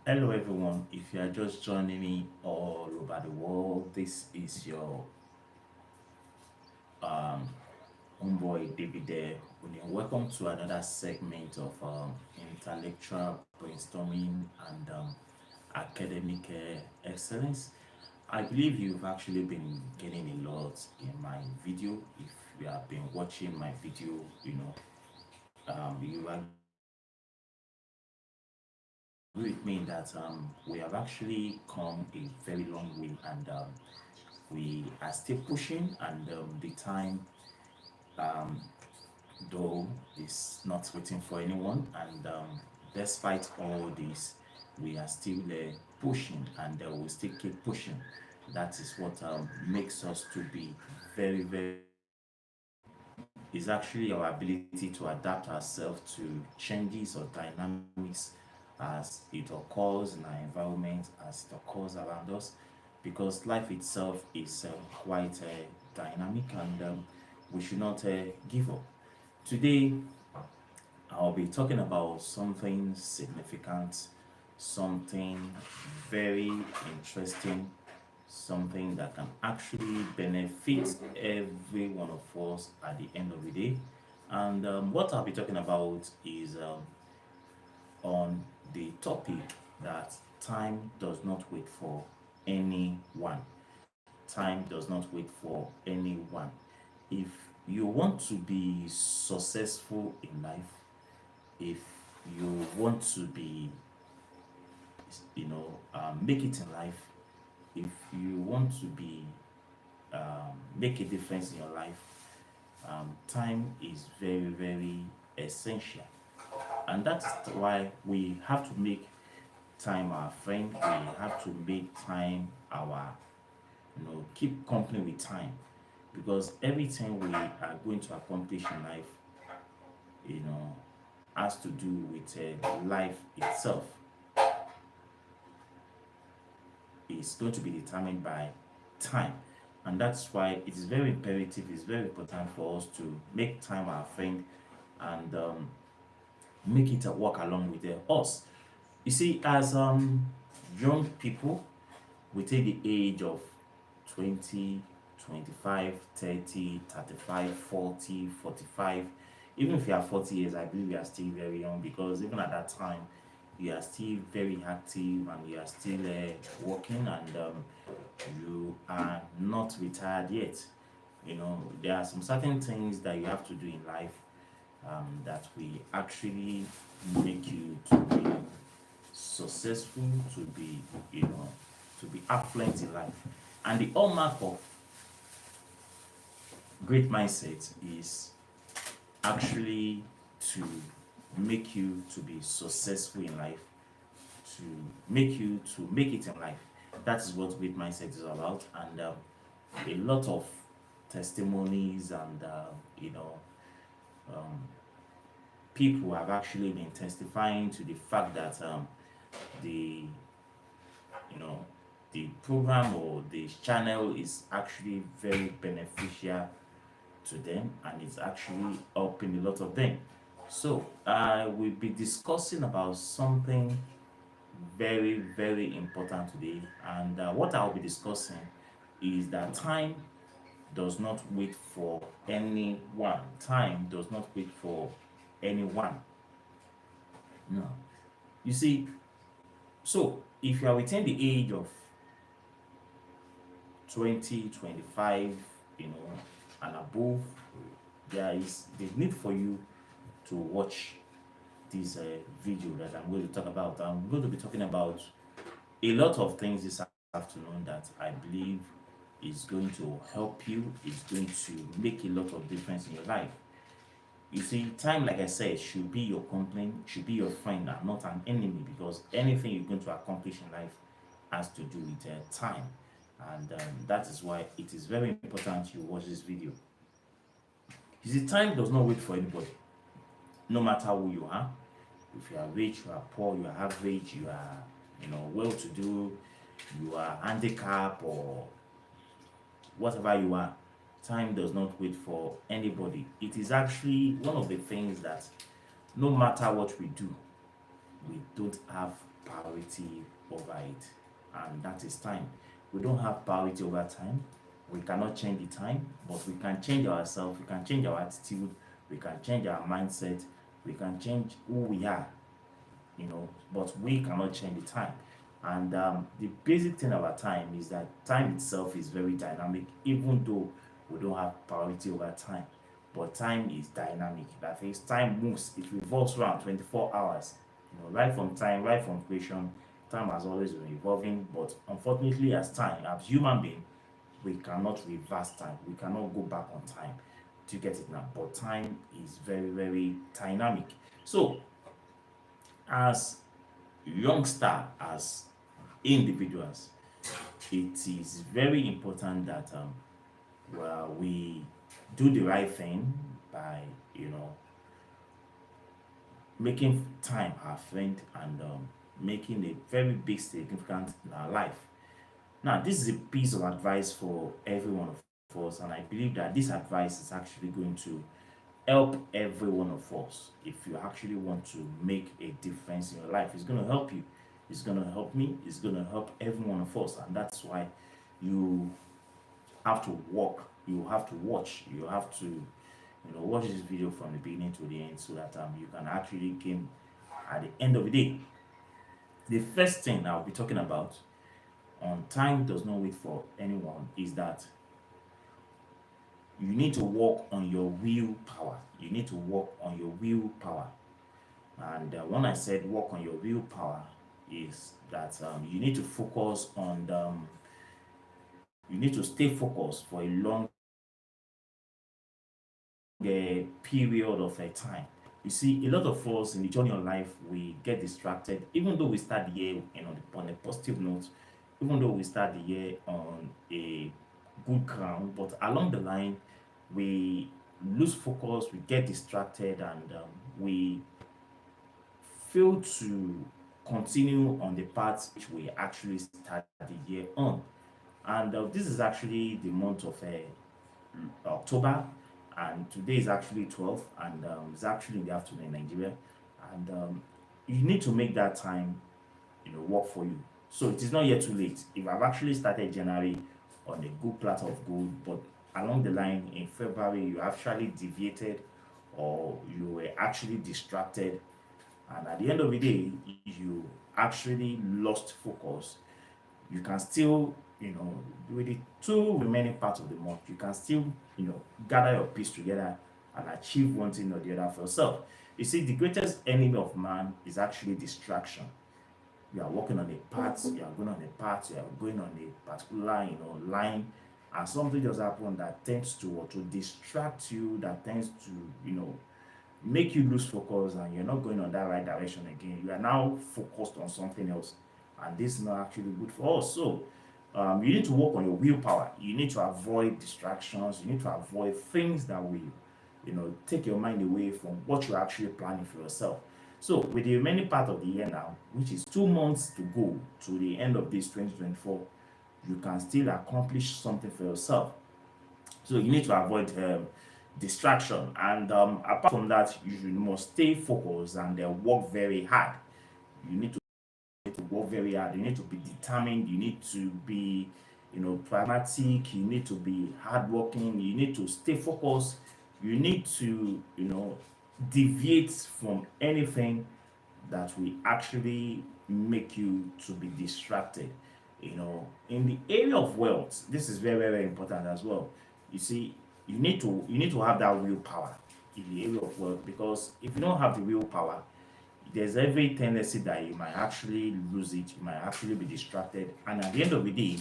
Hello, everyone. If you are just joining me all over the world, this is your um, homeboy David there. Welcome to another segment of intellectual brainstorming and academic excellence. I believe you've actually been getting a lot in my video. If you have been watching my video, you agree with me that we have actually come a very long way, and we are still pushing, and the time um, though is not waiting for anyone, and despite all this we are still pushing, and we'll still keep pushing. That is what makes us to be very very is actually our ability to adapt ourselves to changes or dynamics as it occurs in our environment, as it occurs around us, because life itself is quite dynamic, and we should not give up. Today, I'll be talking about something significant, something very interesting, something that can actually benefit every one of us at the end of the day. And what I'll be talking about is on the topic that time does not wait for anyone. Time does not wait for anyone. If you want to be successful in life, if you want to be, make it in life, if you want to be, make a difference in your life, time is very, very essential. And that's why we have to make time our friend. We have to make time our, keep company with time. Because everything we are going to accomplish in life, you know, has to do with life itself. Is going to be determined by time. And that's why it is very imperative, it's very important for us to make time our friend, and make it work along with us. You see, as young people, we take the age of 20, 25, 30, 35, 40, 45. Even if you are 40 years, I believe you are still very young, because even at that time, you are still very active, and you are still working, and you are not retired yet. There are some certain things that you have to do in life that will actually make you to be successful, to be, to be affluent in life. And the hallmark of great mindset is actually to make you to be successful in life, to make you to make it in life. That is what great mindset is about. And a lot of testimonies, and um, people have actually been testifying to the fact that the you know the program or the channel is actually very beneficial to them, and it's actually helping a lot of them. So I will be discussing about something very very important today, and what I'll be discussing is that time does not wait for anyone. Time does not wait for anyone. No. You see, so if you are within the age of 20, 25, and above, there is the need for you to watch this video that I'm going to talk about. I'm going to be talking about a lot of things this afternoon that I believe is going to help you, is going to make a lot of difference in your life. You see, time, like I said, should be your company, should be your friend, and not an enemy, because anything you're going to accomplish in life has to do with time. And that is why it is very important you watch this video. You see, time does not wait for anybody, no matter who you are. If you are rich, you are poor, you are average, you are, well to do, you are handicapped, or whatever you are, time does not wait for anybody. It is actually one of the things that no matter what we do, we don't have priority over it, and that is time. We don't have priority over time. We cannot change the time, but we can change ourselves, we can change our attitude, we can change our mindset, we can change who we are, but we cannot change the time. And the basic thing about time is that time itself is very dynamic, even though we don't have priority over time. But time is dynamic. That is, time moves, it revolves around 24 hours. Right from creation, time has always been evolving. But unfortunately, as human being, we cannot reverse time. We cannot go back on time. Do you get it now? But time is very, very dynamic. So, as youngster, as individuals, it is very important that well, we do the right thing by making time our friend, and making a very big significance in our life. Now, this is a piece of advice for every one of us, and I believe that this advice is actually going to help every one of us. If you actually want to make a difference in your life, it's going to help you, it's going to help me, it's going to help every one of us. And that's why you have to walk, you have to watch, you have to watch this video from the beginning to the end, so that you can actually gain at the end of the day. The first thing I'll be talking about on time does not wait for anyone is that you need to work on your willpower. You need to work on your willpower. And when I said work on your willpower, is that you need to focus on you need to stay focused for a long period of a time. You see, a lot of us in the journey of life, we get distracted, even though we start the year on a positive note, even though we start the year on a good ground, but along the line, we lose focus, we get distracted, and we fail to continue on the path which we actually start the year on. And this is actually the month of October, and today is actually 12th, and it's actually in the afternoon in Nigeria. And you need to make that time work for you. So it is not yet too late. If I've actually started January on a good plot of gold, but along the line in February you actually deviated, or you were actually distracted, and at the end of the day you actually lost focus, you can still, with the two remaining parts of the month, you can still, gather your piece together and achieve one thing or the other for yourself. You see, the greatest enemy of man is actually distraction. You are working on a path, you are going on a path, you are going on a particular, line, and something just happen that tends to distract you, that tends to, make you lose focus, and you're not going on that right direction again. You are now focused on something else, and this is not actually good for us. So you need to work on your willpower. You need to avoid distractions. You need to avoid things that will, take your mind away from what you're actually planning for yourself. So with the remaining part of the year now, which is 2 months to go to the end of this 2024, you can still accomplish something for yourself. So you need to avoid distraction, and apart from that, you must stay focused and work very hard. You need to work very hard. You need to be determined. You need to be, pragmatic. You need to be hardworking. You need to stay focused. You need to, deviate from anything that will actually make you to be distracted. In the area of wealth, this is very, very important as well. You see, you need to have that willpower in the area of wealth, because if you don't have the willpower, there's every tendency that you might actually lose it, you might actually be distracted, and at the end of the day,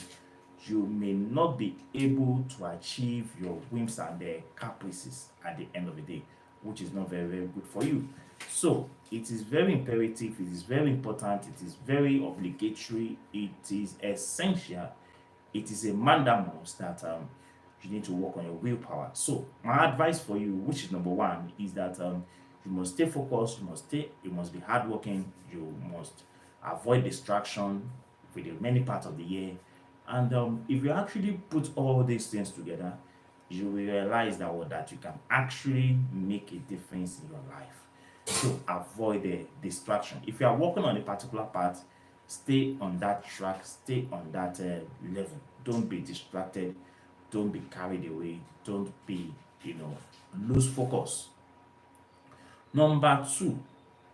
you may not be able to achieve your whims and caprices at the end of the day, which is not very, very good for you. So it is very imperative, it is very important, it is very obligatory, it is essential, it is a mandamus that you need to work on your willpower. So my advice for you, which is number one, is that you must stay focused, you must be hardworking, you must avoid distraction for the many parts of the year. And if you actually put all these things together, you will realize that you can actually make a difference in your life. So avoid the distraction. If you are working on a particular part, Stay on that track, stay on that level. Don't be distracted, don't be carried away, don't be, you know, lose focus. Number two,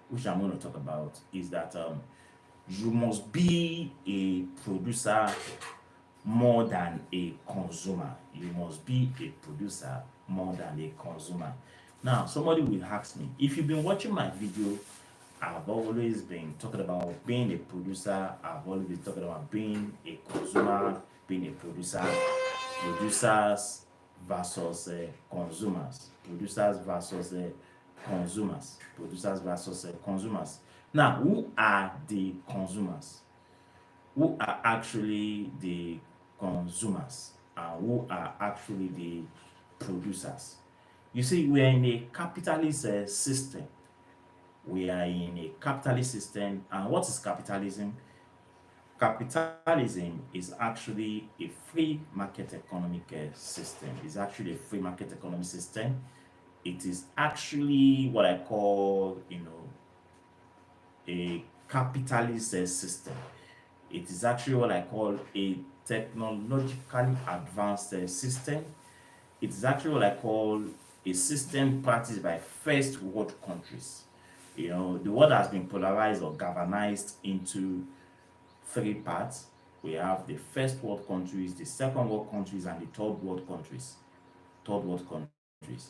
which I'm going to talk about, is that you must be a producer more than a consumer. You must be a producer more than a consumer. Now, somebody will ask me, if you've been watching my video, I've always been talking about being a producer. I've always been talking about being a consumer, being a producer, producers versus consumers, producers versus consumers, producers versus consumers. Now, who are the consumers? Who are actually the consumers? And who are actually the producers? You see, we are in a capitalist system. We are in a capitalist system. And what is capitalism? Capitalism is actually a free market economic system. It's actually a free market economic system. It is actually what I call, a capitalist system. It is actually what I call a technologically advanced system. It is actually what I call a system practiced by first world countries. The world has been polarized or galvanized into three parts. We have the first world countries, the second world countries, and the third world countries. Third world countries.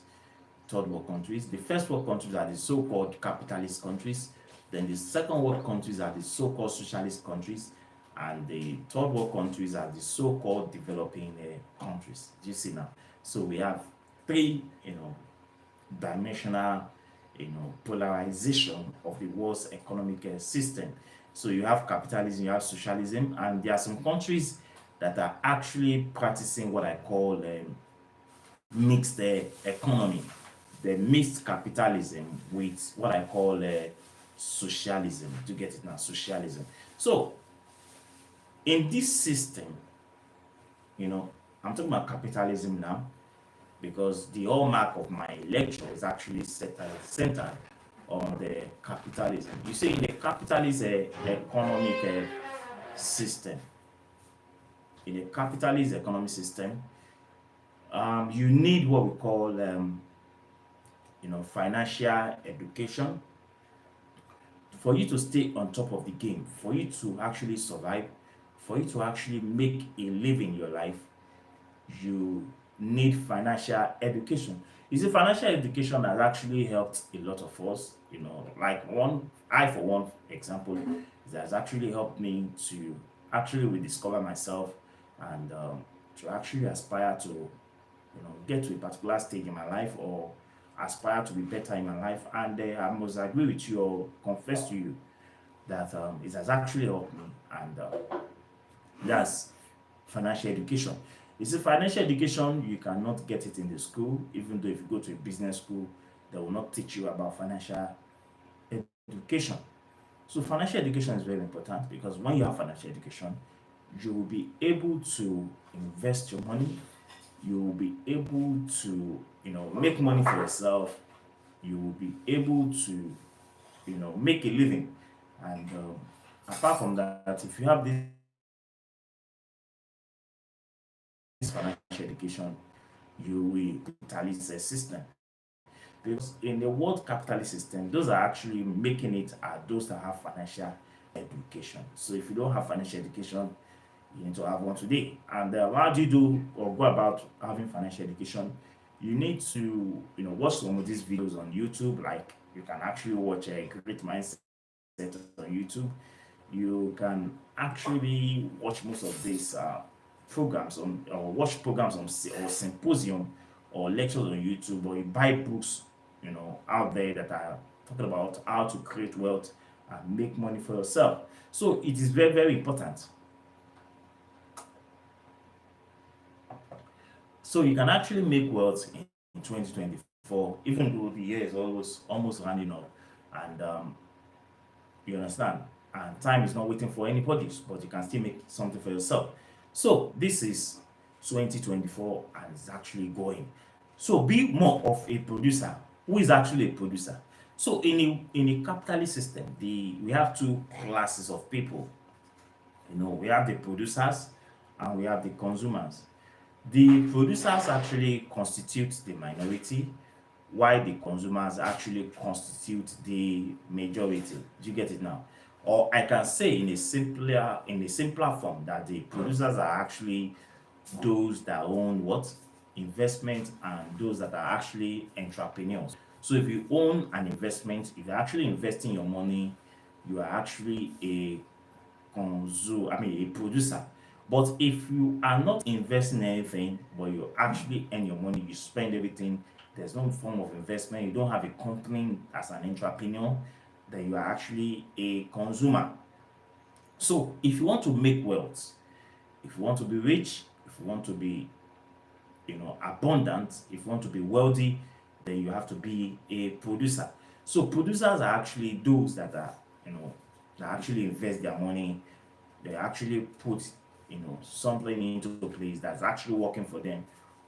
Third world countries. The first world countries are the so-called capitalist countries. Then the second world countries are the so-called socialist countries, and the third world countries are the so-called developing countries. Do you see now? So we have three, dimensional, polarization of the world's economic system. So you have capitalism, you have socialism, and there are some countries that are actually practicing what I call mixed economy. The mixed capitalism with what I call socialism. Do you get it now? Socialism. So in this system, I'm talking about capitalism now because the hallmark of my lecture is actually centered on the capitalism. You see, in the capitalist economic system, in a capitalist economic system, you need what we call, financial education for you to stay on top of the game, for you to actually survive, for you to actually make a living in your life. You need financial education. You see, financial education has actually helped a lot of us. Like I for one example, it has actually helped me to actually rediscover myself and to actually aspire to, get to a particular stage in my life or aspire to be better in my life. And I must agree with you or confess to you that it has actually helped me, and that's financial education. You see, financial education, you cannot get it in the school, even though if you go to a business school, they will not teach you about financial education. So financial education is very important because when you have financial education, you will be able to invest your money, you will be able to, make money for yourself, you will be able to, make a living. And apart from that, if you have this financial education, you will capitalist system. Because in the world capitalist system, those are actually making it are those that have financial education. So if you don't have financial education, you need to have one today. And how do you do or go about having financial education? You need to, watch some of these videos on YouTube. Like you can actually watch a Great Mindset on YouTube. You can actually watch most of these programs on, or watch programs on or symposium or lectures on YouTube, or you buy books, out there that are talking about how to create wealth and make money for yourself. So it is very, very important. So you can actually make wealth in 2024, even though the year is almost rounding up, and you understand, and time is not waiting for anybody, but you can still make something for yourself. So this is 2024 and it's actually going. So be more of a producer. Who is actually a producer? So in a capitalist system, we have two classes of people. We have the producers and we have the consumers. The producers actually constitute the minority, while the consumers actually constitute the majority. Do you get it now? Or I can say in a simpler form that the producers are actually those that own what? Investment, and those that are actually entrepreneurs. So if you own an investment, if you're actually investing your money, you are actually a producer. But if you are not investing anything, but you actually earn your money, you spend everything, there's no form of investment, you don't have a company as an entrepreneur, then you are actually a consumer. So if you want to make wealth, if you want to be rich, if you want to be abundant, if you want to be wealthy, then you have to be a producer. So producers are actually those that are, that actually invest their money. They actually put, something into place that's actually working for them.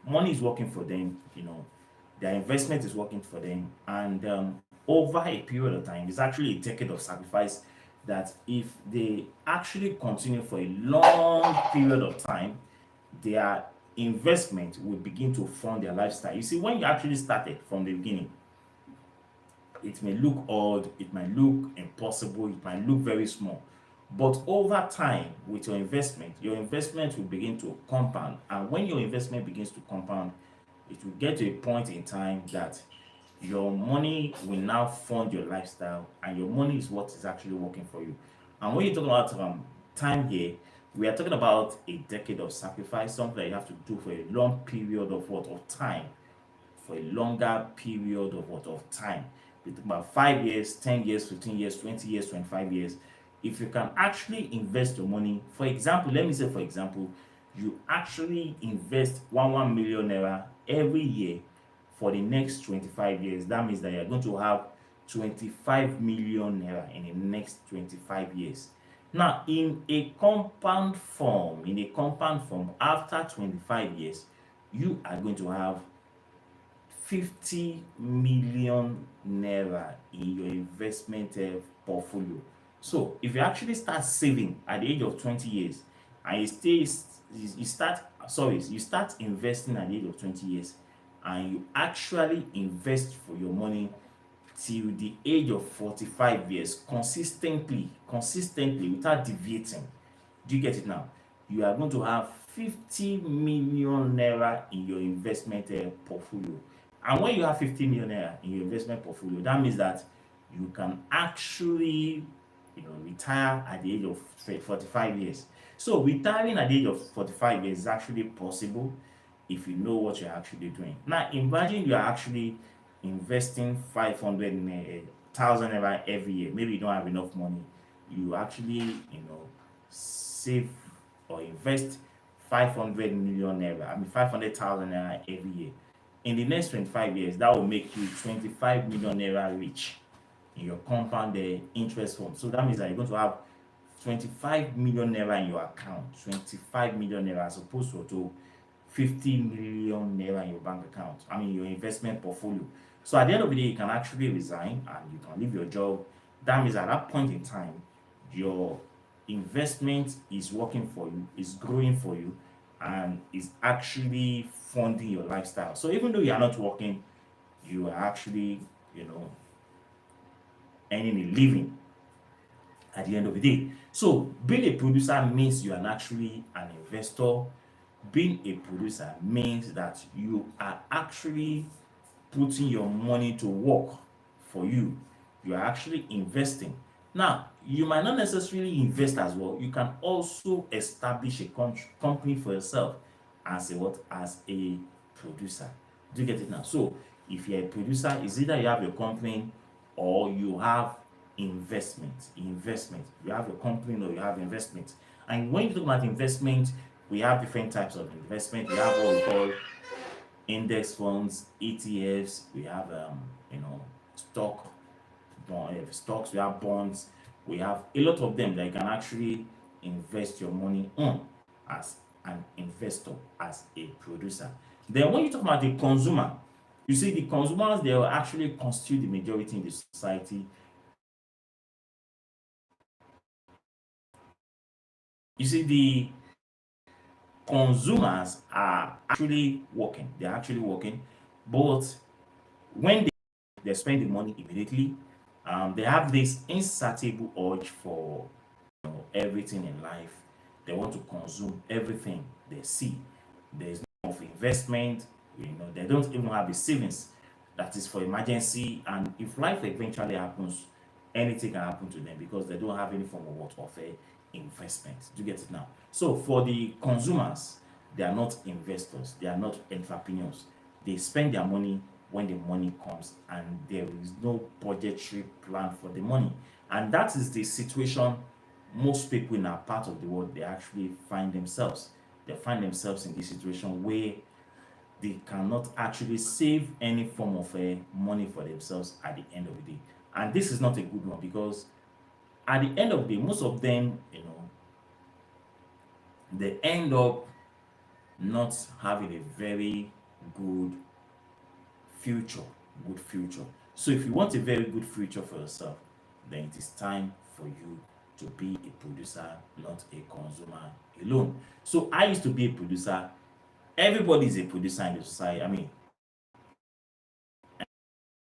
Money is working for them, their investment is working for them. And over a period of time, it's actually a decade of sacrifice that if they actually continue for a long period of time, their investment will begin to fund their lifestyle. You see, when you actually started from the beginning, it may look odd, it might look impossible, it might look very small. But over time, with your investment will begin to compound. And when your investment begins to compound, it will get to a point in time that your money will now fund your lifestyle, and your money is what is actually working for you. And when you talk about time here, we are talking about a decade of sacrifice, something that you have to do for a long period of time, for a longer period of time. We talk about 5 years, 10 years, 15 years, 20 years, 25 years. If you can actually invest your money, for example, let me say, for example, you actually invest 1 million naira every year for the next 25 years. That means that you're going to have 25 million naira in the next 25 years. Now, in a compound form, after 25 years, you are going to have 50 million naira in your investment portfolio. So if you actually start saving at the age of 20 years, and you start investing at the age of 20 years, and you actually invest for your money till the age of 45 years consistently without deviating. Do you get it now? You are going to have 50 million naira in your investment portfolio. And when you have 50 million naira in your investment portfolio, that means that you can actually retire at the age of 45 years. So retiring at the age of 45 years is actually possible if you know what you're actually doing. Now imagine you are actually investing 500,000 naira every year. Maybe you don't have enough money. You actually, save or invest 500 million naira, 500,000 naira every year. In the next 25 years, that will make you 25 million naira rich in your compound interest fund. So that means that you're going to have 25 million naira in your account, 25 million naira as opposed to 50 million naira in your bank account, your investment portfolio. So at the end of the day, you can actually resign and you can leave your job. That means at that point in time, your investment is working for you, is growing for you, and is actually funding your lifestyle. So even though you are not working, you are actually, earning a living at the end of the day. So being a producer means you are actually an investor. Being a producer means that you are actually putting your money to work for you. You are actually investing. Now, you might not necessarily invest as well. You can also establish a company for yourself as a what? As a producer. Do you get it now? So, if you're a producer, it's either you have your company or you have investment. Investment. You have a company or you have investment. And when you talk about investment, we have different types of investment. We have what we call index funds, ETFs. We have stock, stocks. We have bonds. We have a lot of them that you can actually invest your money on as an investor, as a producer. Then when you talk about the consumer, you see the consumers, they will actually constitute the majority in the society. You see, the consumers are actually working. They're actually working, but when they spend the money immediately, they have this insatiable urge for everything in life. They want to consume everything they see. There's no of investment. They don't even have a savings that is for emergency. And if life eventually happens, anything can happen to them because they don't have any form of what of a investment. Do you get it now? So for the consumers, they are not investors. They are not entrepreneurs. They spend their money when the money comes, and there is no budgetary plan for the money. And that is the situation most people in our part of the world they actually find themselves. They find themselves in this situation where they cannot actually save any form of money for themselves at the end of the day. And this is not a good one because at the end of the day, most of them, they end up not having a very good future. Good future. So if you want a very good future for yourself, then it is time for you to be a producer, not a consumer alone. So I used to be a producer. Everybody is a producer in the society. I mean,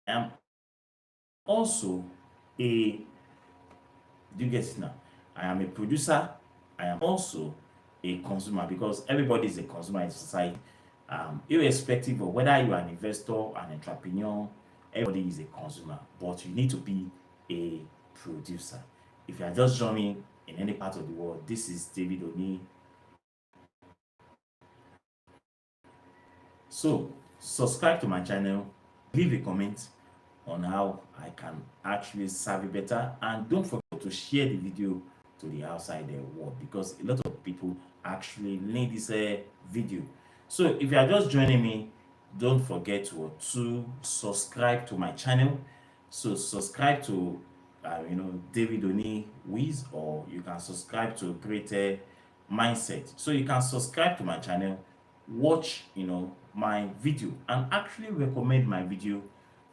I'm also a, do you get it now? I am a producer. I am also a consumer because everybody is a consumer in society. Irrespective of whether you are an investor, an entrepreneur, everybody is a consumer. But you need to be a producer. If you are just joining in any part of the world, this is David Oni. So subscribe to my channel, leave a comment on how I can actually serve you better, and don't forget to share the video to the outside world because a lot of people actually need this video. So if you are just joining me, don't forget to subscribe to my channel. So subscribe to David Oni Wiz, or you can subscribe to Greater Mindset. So you can subscribe to my channel, watch my video, and actually recommend my video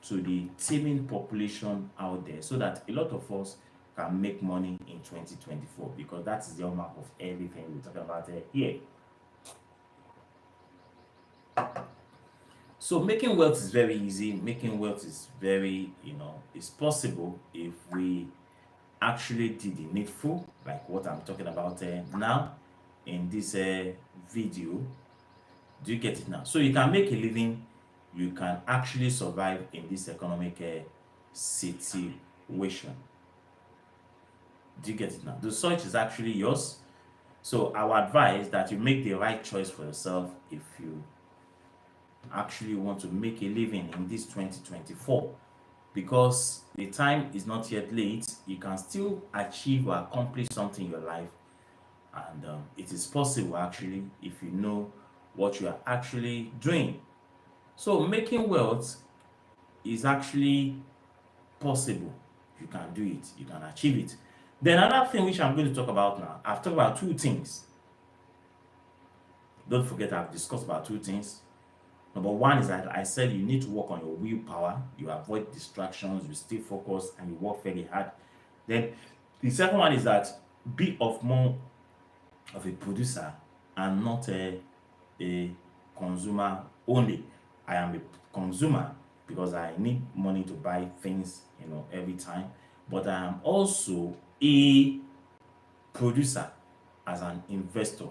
to the teeming population out there so that a lot of us can make money in 2024, because that is the hallmark of everything we're talking about here. So making wealth is very easy. Making wealth is very, it's possible if we actually did the needful, like what I'm talking about now in this video. Do you get it now? So you can make a living, you can actually survive in this economic situation. Do you get it now? The search is actually yours. So I would advise that you make the right choice for yourself if you actually want to make a living in this 2024, because the time is not yet late. You can still achieve or accomplish something in your life, and it is possible actually if you know what you are actually doing. So making wealth is actually possible. You can do it, you can achieve it. Then another thing which I'm going to talk about now, I've talked about two things. Don't forget I've discussed about two things. Number one is that I said you need to work on your willpower, you avoid distractions, you stay focused, and you work very hard. Then the second one is that be of more of a producer and not a consumer only. I am a consumer because I need money to buy things, every time. But I am also a producer as an investor.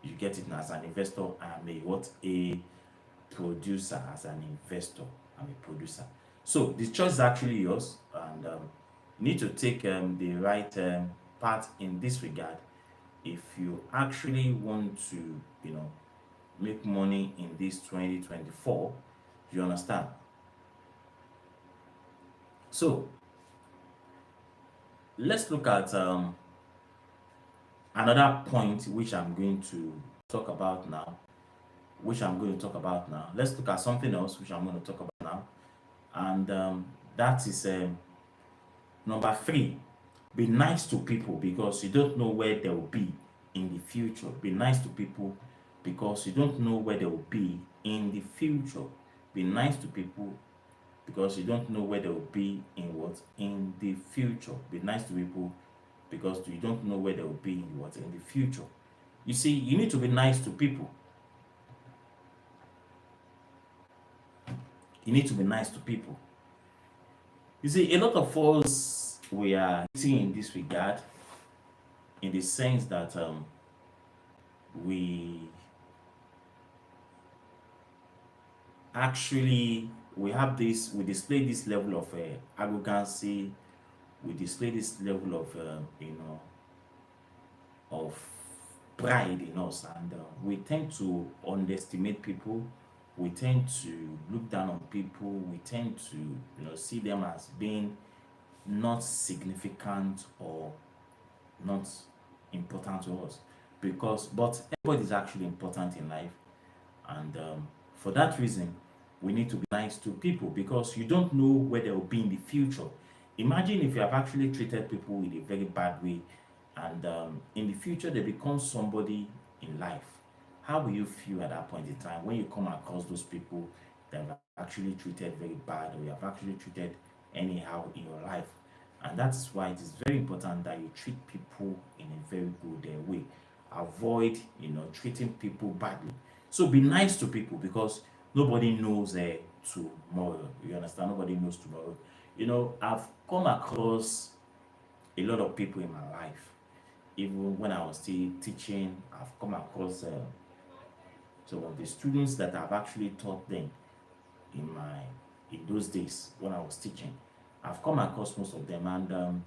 You get it now? As an investor, I am a what? A producer. As an investor, I'm a producer. So the choice is actually yours, and you need to take the right part in this regard if you actually want to, make money in this 2024. You understand? So let's look at another point which I'm going to talk about now. Let's look at something else which I'm going to talk about now, and that is number three. Be nice to people because you don't know where they will be in the future. Be nice to people because you don't know where they will be in the future. Be nice to people because you don't know where they will be in what? In the future. Be nice to people because you don't know where they will be in what in the future. You see, you need to be nice to people. You need to be nice to people. You see, a lot of us we are eating in this regard, in the sense that we actually we display this level of arrogancy, we display this level of of pride in us, and we tend to underestimate people. We tend to look down on people. We tend to see them as being not significant or not important to us, because but everybody is actually important in life. And for that reason, we need to be nice to people, because you don't know where they will be in the future. Imagine if you have actually treated people in a very bad way, and in the future they become somebody in life. How will you feel at that point in time when you come across those people that have actually treated very bad, or you have actually treated anyhow in your life? And that's why it is very important that you treat people in a very good way. Avoid treating people badly. So be nice to people, because nobody knows tomorrow. You understand? Nobody knows tomorrow. I've come across a lot of people in my life. Even when I was still teaching, I've come across some of the students that I've actually taught them in my in those days when I was teaching. I've come across most of them, and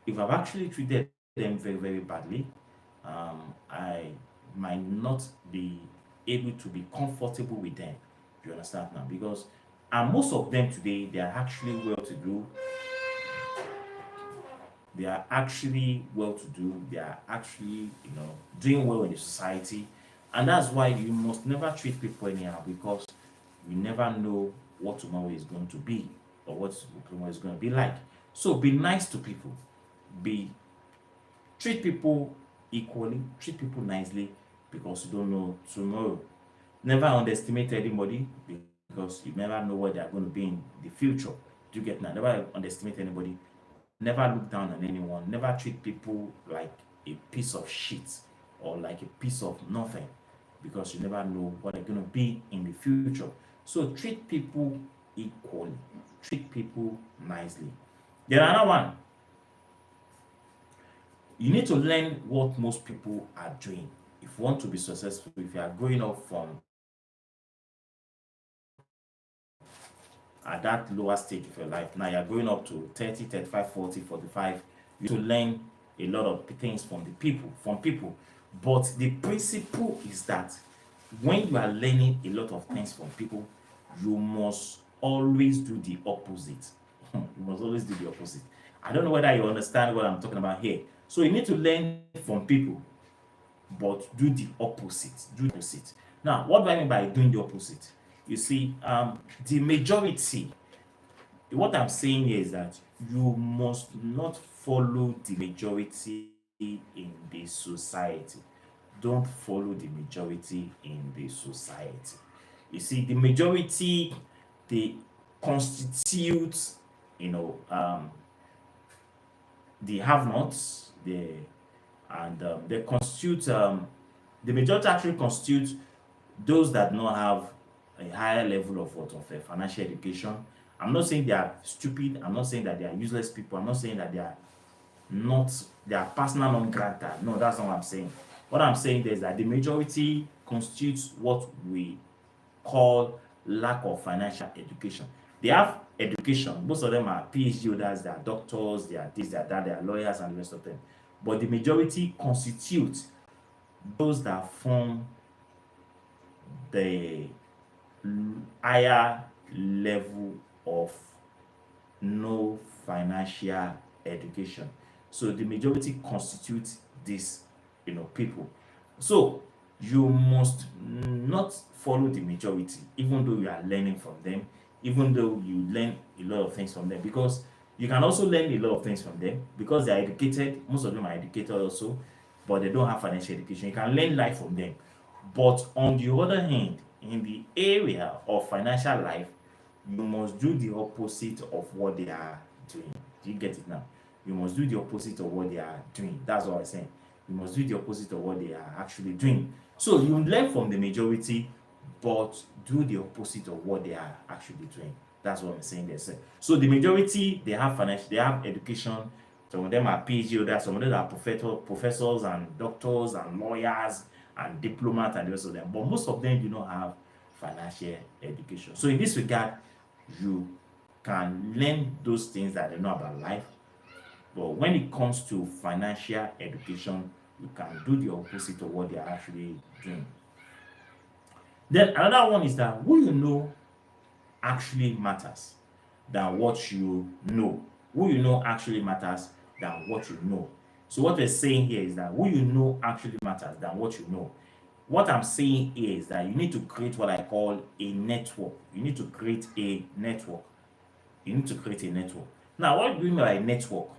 if I've actually treated them very, very badly, I might not be able to be comfortable with them. You understand now? Because and most of them today, they are actually well to do. They are actually well to do. They are actually, doing well in the society. And that's why you must never treat people anyhow, because you never know what tomorrow is going to be, or what tomorrow is going to be like. So be nice to people. Be Treat people equally, treat people nicely, because you don't know tomorrow. Never underestimate anybody, because you never know what they are going to be in the future. Do you get that? Never underestimate anybody. Never look down on anyone. Never treat people like a piece of shit, or like a piece of nothing, because you never know what they're going to be in the future. So treat people equally, treat people nicely. Then another one, you need to learn what most people are doing. If you want to be successful, if you are growing up from at that lower stage of your life, now you're going up to 30, 35, 40, 45, you need to learn a lot of things from people. But the principle is that when you are learning a lot of things from people, you must always do the opposite. You must always do the opposite. I don't know whether you understand what I'm talking about here. So you need to learn from people, but do the opposite. Do the opposite. Now, what do I mean by doing the opposite? You see, the majority, what I'm saying here is that you must not follow the majority in the society. Don't follow the majority in the society. You see, the majority, they constitute, you know, the have-nots, and they constitute the majority actually constitute those that not have a higher level of what of financial education. I'm not saying they are stupid. I'm not saying that they are useless people. I'm not saying that not they are personal non grata. No, that's not what I'm saying. What I'm saying is that the majority constitutes what we call lack of financial education. They have education. Most of them are PhD holders, they are doctors, they are this, they are that, they are lawyers, and the rest of them. But the majority constitute those that form the higher level of no financial education. So the majority constitute these, people. So you must not follow the majority, even though you are learning from them, even though you learn a lot of things from them, because you can also learn a lot of things from them because they are educated. Most of them are educated also, but they don't have financial education. You can learn life from them. But on the other hand, in the area of financial life, you must do the opposite of what they are doing. Do you get it now? You must do the opposite of what they are doing. That's what I'm saying. You must do the opposite of what they are actually doing. So you learn from the majority, but do the opposite of what they are actually doing. That's what I'm saying there. So the majority, they have financial, they have education. Some of them are PhD holders, some of them are professors and doctors and lawyers and diplomats and the rest of them. But most of them do not have financial education. So in this regard, you can learn those things that they know about life. But when it comes to financial education, you can do the opposite of what they are actually doing. Then another one is that who you know actually matters than what you know. Who you know actually matters than what you know. So what we're saying here is that who you know actually matters than what you know. What I'm saying here is that you need to create what I call a network. You need to create a network. You need to create a network. Now, what do you mean by a network?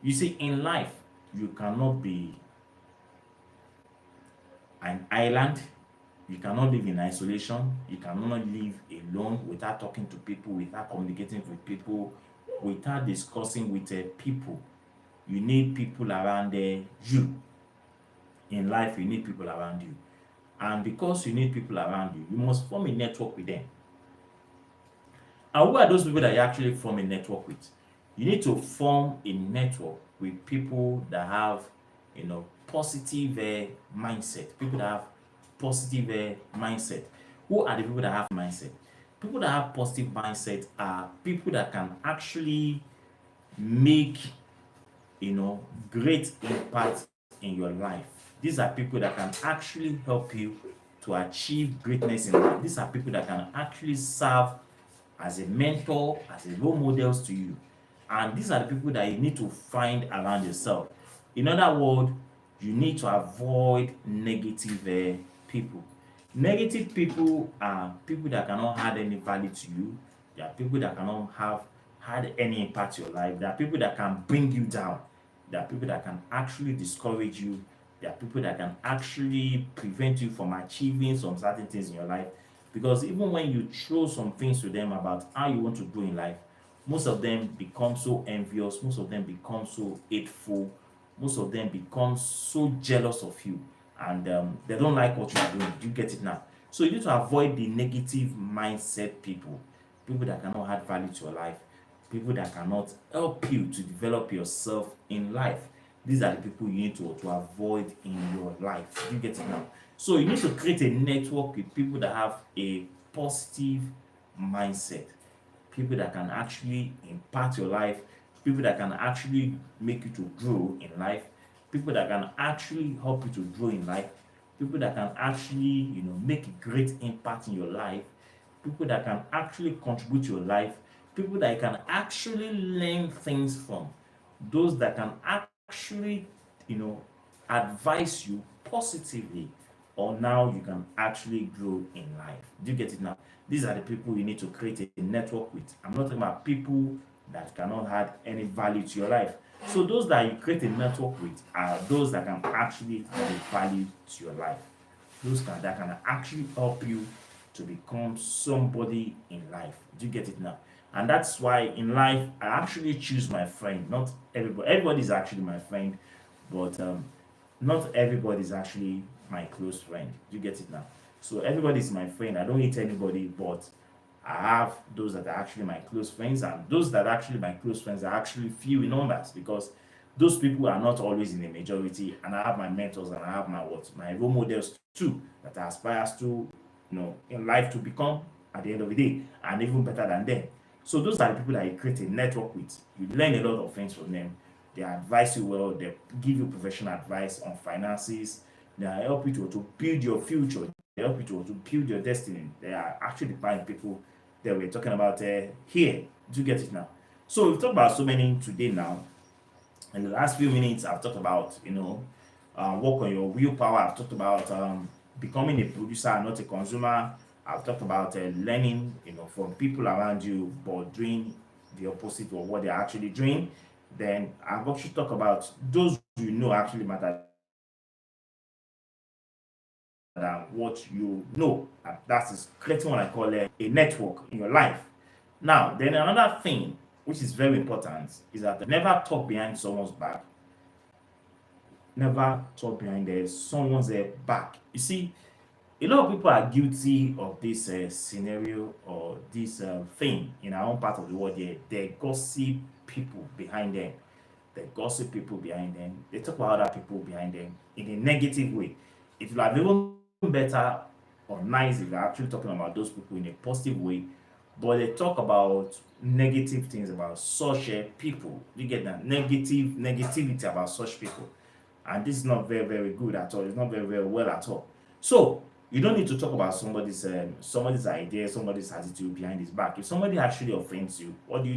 You see, in life, you cannot be an island. You cannot live in isolation. You cannot live alone without talking to people, without communicating with people, without discussing with people. You need people around you. In life, you need people around you. And because you need people around you, you must form a network with them. And who are those people that you actually form a network with? You need to form a network with people that have, positive mindset. People that have positive mindset. Who are the people that have mindset? People that have positive mindset are people that can actually make, great impact in your life. These are people that can actually help you to achieve greatness in life. These are people that can actually serve as a mentor, as a role models to you. And these are the people that you need to find around yourself. In other words, you need to avoid negative people. Negative people are people that cannot add any value to you. They are people that cannot have had any impact in your life. There are people that can bring you down. There are people that can actually discourage you. There are people that can actually prevent you from achieving some certain things in your life. Because even when you throw some things to them about how you want to grow in life, most of them become so envious, most of them become so hateful, most of them become so jealous of you, and they don't like what you are doing. Do you get it now? So you need to avoid the negative mindset people, people that cannot add value to your life, people that cannot help you to develop yourself in life. These are the people you need to avoid in your life. Do you get it now? So you need to create a network with people that have a positive mindset, people that can actually impact your life, people that can actually make you to grow in life, people that can actually help you to grow in life, people that can actually, make a great impact in your life, people that can actually contribute to your life, people that you can actually learn things from, those that can actually, you know, advise you positively, or now you can actually grow in life. Do you get it now? These are the people you need to create a network with. I'm not talking about people that cannot add any value to your life. So those that you create a network with are those that can actually add a value to your life. That can actually help you to become somebody in life. Do you get it now? And that's why in life I actually choose my friend. Not everybody. Everybody is actually my friend, but not everybody is actually my close friend. Do you get it now? So everybody is my friend. I don't hate anybody, but I have those that are actually my close friends, and those that are actually my close friends are actually few in numbers, because those people are not always in the majority. And I have my mentors and I have my role models too, that I aspire to, in life to become at the end of the day, and even better than them. So those are the people that you create a network with. You learn a lot of things from them. They advise you well, they give you professional advice on finances, they help you to build your future, they help you to build your destiny. They are actually the kind of people that we're talking about here. Do you get it now? So we've talked about so many today now. In the last few minutes, I've talked about, work on your willpower. I've talked about becoming a producer and not a consumer. I've talked about learning, from people around you, but doing the opposite of what they're actually doing. Then I've actually talked about those you know actually matter than what you know. That is creating what I call a network in your life. Now, then another thing which is very important, is that never talk behind someone's back. Never talk behind someone's back. You see, a lot of people are guilty of this scenario or this thing in our own part of the world. They gossip people behind them. They gossip people behind them. They talk about other people behind them in a negative way. It would have even better or nice if you're actually talking about those people in a positive way, but they talk about negative things about such people. You get that negativity about such people, and this is not very good at all. It's not very well at all. So you don't need to talk about somebody's idea, somebody's attitude behind his back. If somebody actually offends you, what do?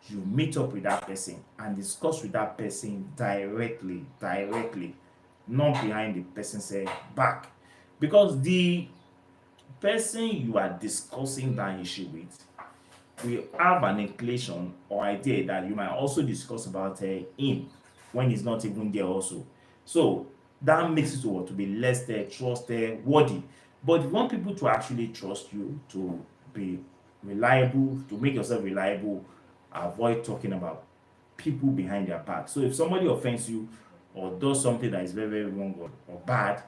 You meet up with that person and discuss with that person directly, not behind the person's back, because the person you are discussing that issue with will have an inclination or idea that you might also discuss about him when he's not even there also. So that makes it to be less trust worthy. But if you want people to actually trust you, to be reliable, to make yourself reliable, avoid talking about people behind their back. So if somebody offends you or does something that is very wrong or bad,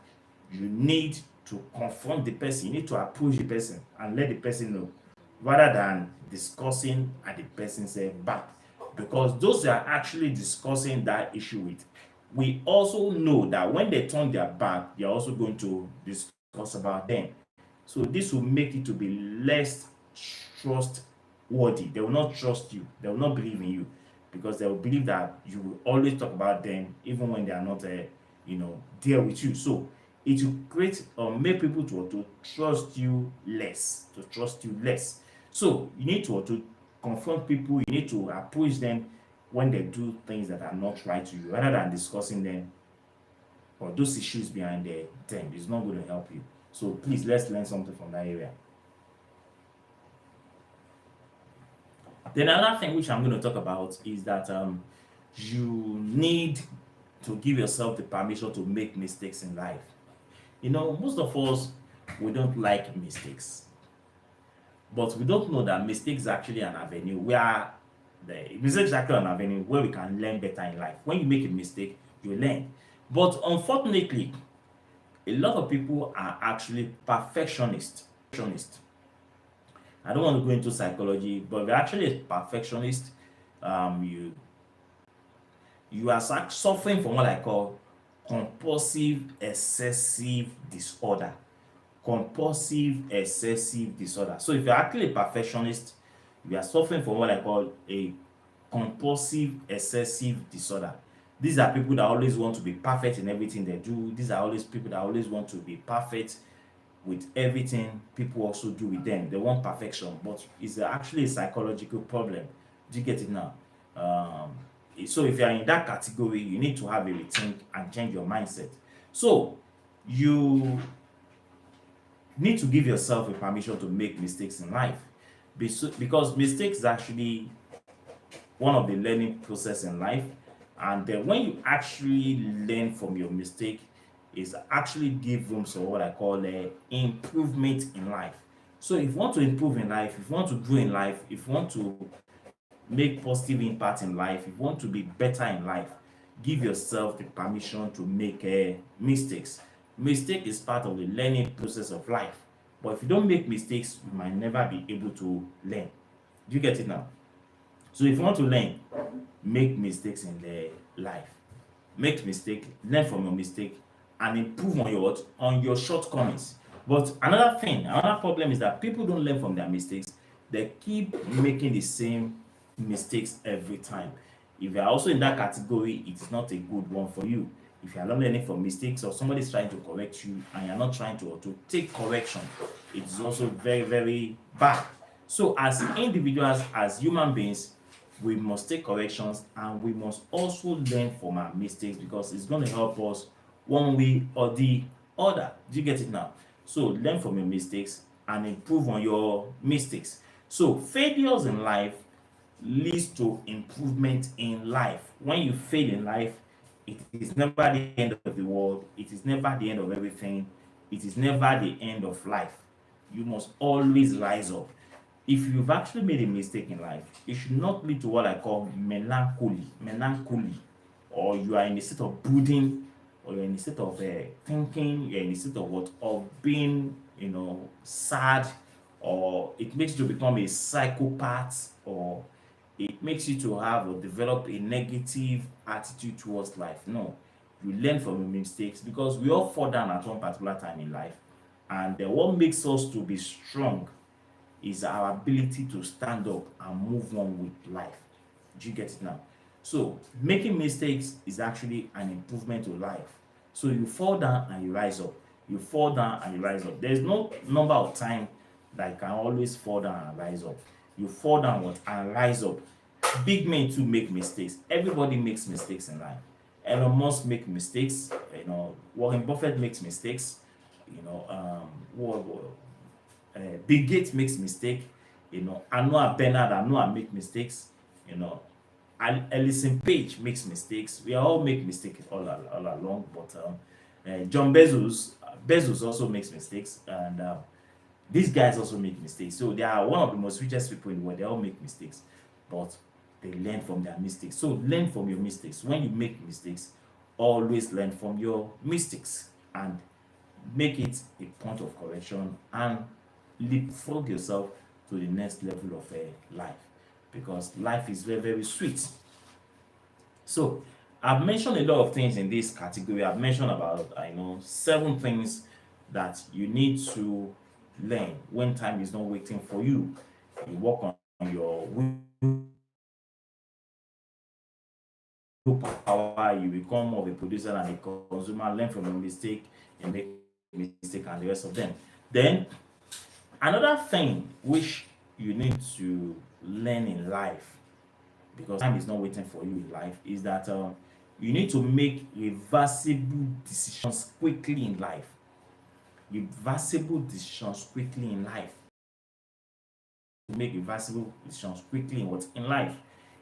you need to confront the person. You need to approach the person and let the person know, rather than discussing at the person's back. Because those that are actually discussing that issue with, we also know that when they turn their back, they're also going to discuss about them. So this will make it to be less trustworthy. They will not trust you. They will not believe in you because they will believe that you will always talk about them even when they are not, there with you. So it will create or make people to trust you less, So you need to confront people. You need to approach them when they do things that are not right to you, rather than discussing them or those issues behind them. It's not going to help you. So please, let's learn something from that area. Then another thing which I'm going to talk about is that you need to give yourself the permission to make mistakes in life. Most of us, we don't like mistakes, but we don't know that mistakes is actually an avenue where the mistakes is actually an avenue where we can learn better in life. When you make a mistake, you learn. But unfortunately, a lot of people are actually perfectionists. I don't want to go into psychology, but if you're actually a perfectionist, you are suffering from what I call compulsive excessive disorder. Compulsive excessive disorder. So if you're actually a perfectionist, you are suffering from what I call a compulsive excessive disorder. These are people that always want to be perfect in everything they do. These are always people that always want to be perfect with everything people also do with them. They want perfection, but it's actually a psychological problem. Do you get it now? Um, so if you are in that category, you need to have a rethink and change your mindset. So you need to give yourself a permission to make mistakes in life, because mistakes is actually one of the learning process in life. And when you actually learn from your mistake, is actually give room for what I call improvement in life. So if you want to improve in life, if you want to grow in life, if you want to make positive impact in life, if you want to be better in life, give yourself the permission to make mistakes. Mistake is part of the learning process of life. But if you don't make mistakes, you might never be able to learn. Do you get it now? So if you want to learn, make mistakes in the life. Make mistake, learn from your mistake, and improve on your what? On your shortcomings. But another problem is that people don't learn from their mistakes. They keep making the same mistakes every time. If you are also in that category, it is not a good one for you. If you are not learning from mistakes or somebody is trying to correct you and you are not trying to take correction, it is also very bad. So as individuals, as human beings, we must take corrections and we must also learn from our mistakes, because it's going to help us one way or the other. Do you get it now? So learn from your mistakes and improve on your mistakes. So failures in life leads to improvement in life. When you fail in life, it is never the end of the world, it is never the end of everything, it is never the end of life. You must always rise up. if you've actually made a mistake in life, it should not lead to what I call melancholy, or you are in a state of brooding, or you're in a state of thinking, you're in a state of what, of being, sad, or it makes you to become a psychopath, or it makes you to have or develop a negative attitude towards life. No, you learn from your mistakes, because we all fall down at one particular time in life, and what makes us to be strong is our ability to stand up and move on with life. Do you get it now? So making mistakes is actually an improvement to life. So you fall down and you rise up. You fall down and you rise up. There's no number of time that you can always fall down and rise up. You fall down what and rise up. Big men too make mistakes. Everybody makes mistakes in life. Elon Musk make mistakes. Warren Buffett makes mistakes. You know, Bill Gates makes mistake. Anua Bernard and Noah make mistakes. You know, Ellison Page makes mistakes. We all make mistakes all along. But John Bezos also makes mistakes, and these guys also make mistakes. So they are one of the most richest people in the world. They all make mistakes, but they learn from their mistakes. So learn from your mistakes. When you make mistakes, always learn from your mistakes and make it a point of correction, and leapfrog yourself to the next level of life, because life is very, very sweet. So I've mentioned a lot of things in this category. I've mentioned about, 7 things that you need to learn when time is not waiting for you. You work on your willpower, you become more of a producer and a consumer, learn from your mistake, and make mistake and the rest of them. Then another thing which you need to learn in life, because time is not waiting for you in life, is that you need to make reversible decisions quickly in life. Reversible decisions quickly in life. To make reversible decisions quickly in what in life.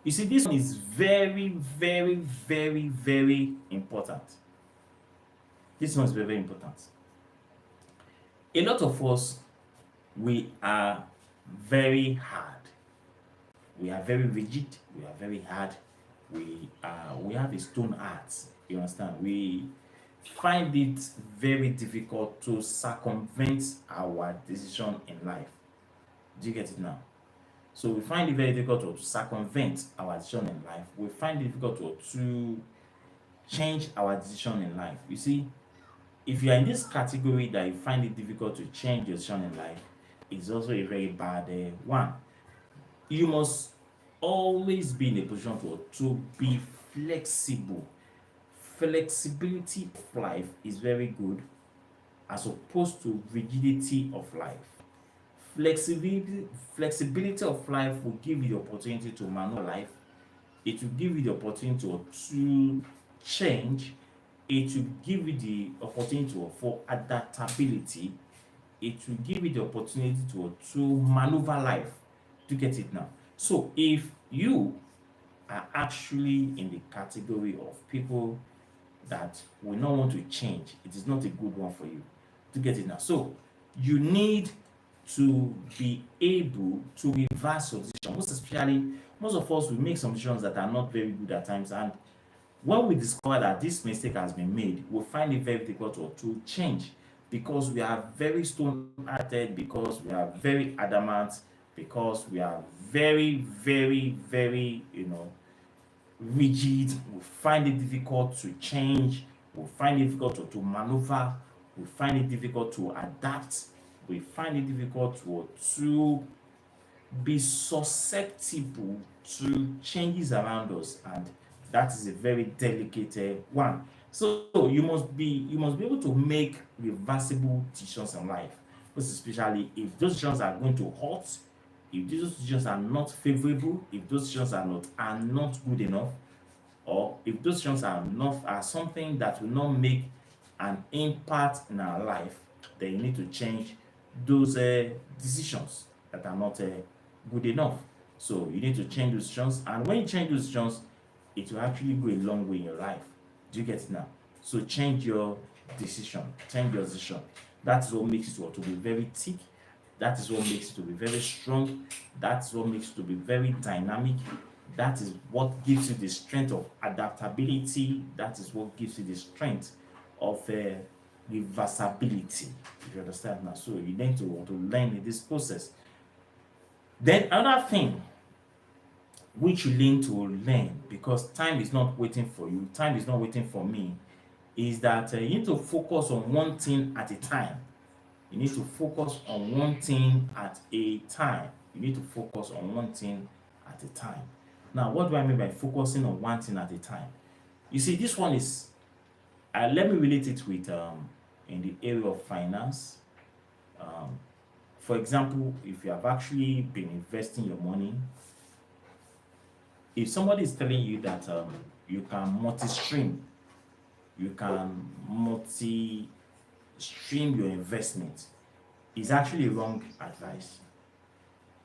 You see, this one is very, very, very, very important. This one is very, very important. A lot of us, we are very hard. We are very rigid. We are very hard. We have a stone heart. You understand? We find it very difficult to circumvent our decision in life. Do you get it now? So we find it very difficult to circumvent our decision in life. We find it difficult to change our decision in life. You see, if you are in this category that you find it difficult to change your decision in life, it's also a very bad one. You must always be in a position to be flexible. Flexibility of life is very good, as opposed to rigidity of life. Flexibility of life will give you the opportunity to maneuver life. It will give you the opportunity to change. It will give you the opportunity for adaptability. It will give you the opportunity to maneuver life. To get it now. So if you are actually in the category of people that will not want to change, it is not a good one for you. To get it now. So you need to be able to reverse your decision. Most especially, most of us will make some decisions that are not very good at times, and when we discover that this mistake has been made, we find it very difficult to change, because we are very stone-hearted, because we are very adamant, because we are very, very, very, rigid. We find it difficult to change. We find it difficult to maneuver. We find it difficult to adapt. We find it difficult to be susceptible to changes around us, and that is a very delicate one. So you must be able to make reversible decisions in life, most especially if those decisions are going to hurt, if those decisions are not favorable, if those decisions are not good enough, or if those decisions are something that will not make an impact in our life, then you need to change those decisions that are not good enough. So you need to change those decisions, and when you change those decisions, it will actually go a long way in your life. Do you get it now? So change your decision. Change your decision. That's what makes it to be very thick. That is what makes it to be very strong. That's what makes it to be very dynamic. That is what gives you the strength of adaptability. That is what gives you the strength of reversibility. If you understand now, so you need to want to learn in this process. Then another thing which you need to learn, because time is not waiting for you, time is not waiting for me, is that you need to focus on one thing at a time. You need to focus on one thing at a time. You need to focus on one thing at a time. Now, what do I mean by focusing on one thing at a time? You see, this one is, let me relate it with in the area of finance. Um, for example, if you have actually been investing your money, if somebody is telling you that you can multi-stream, you can multi-stream your investment, is actually wrong advice.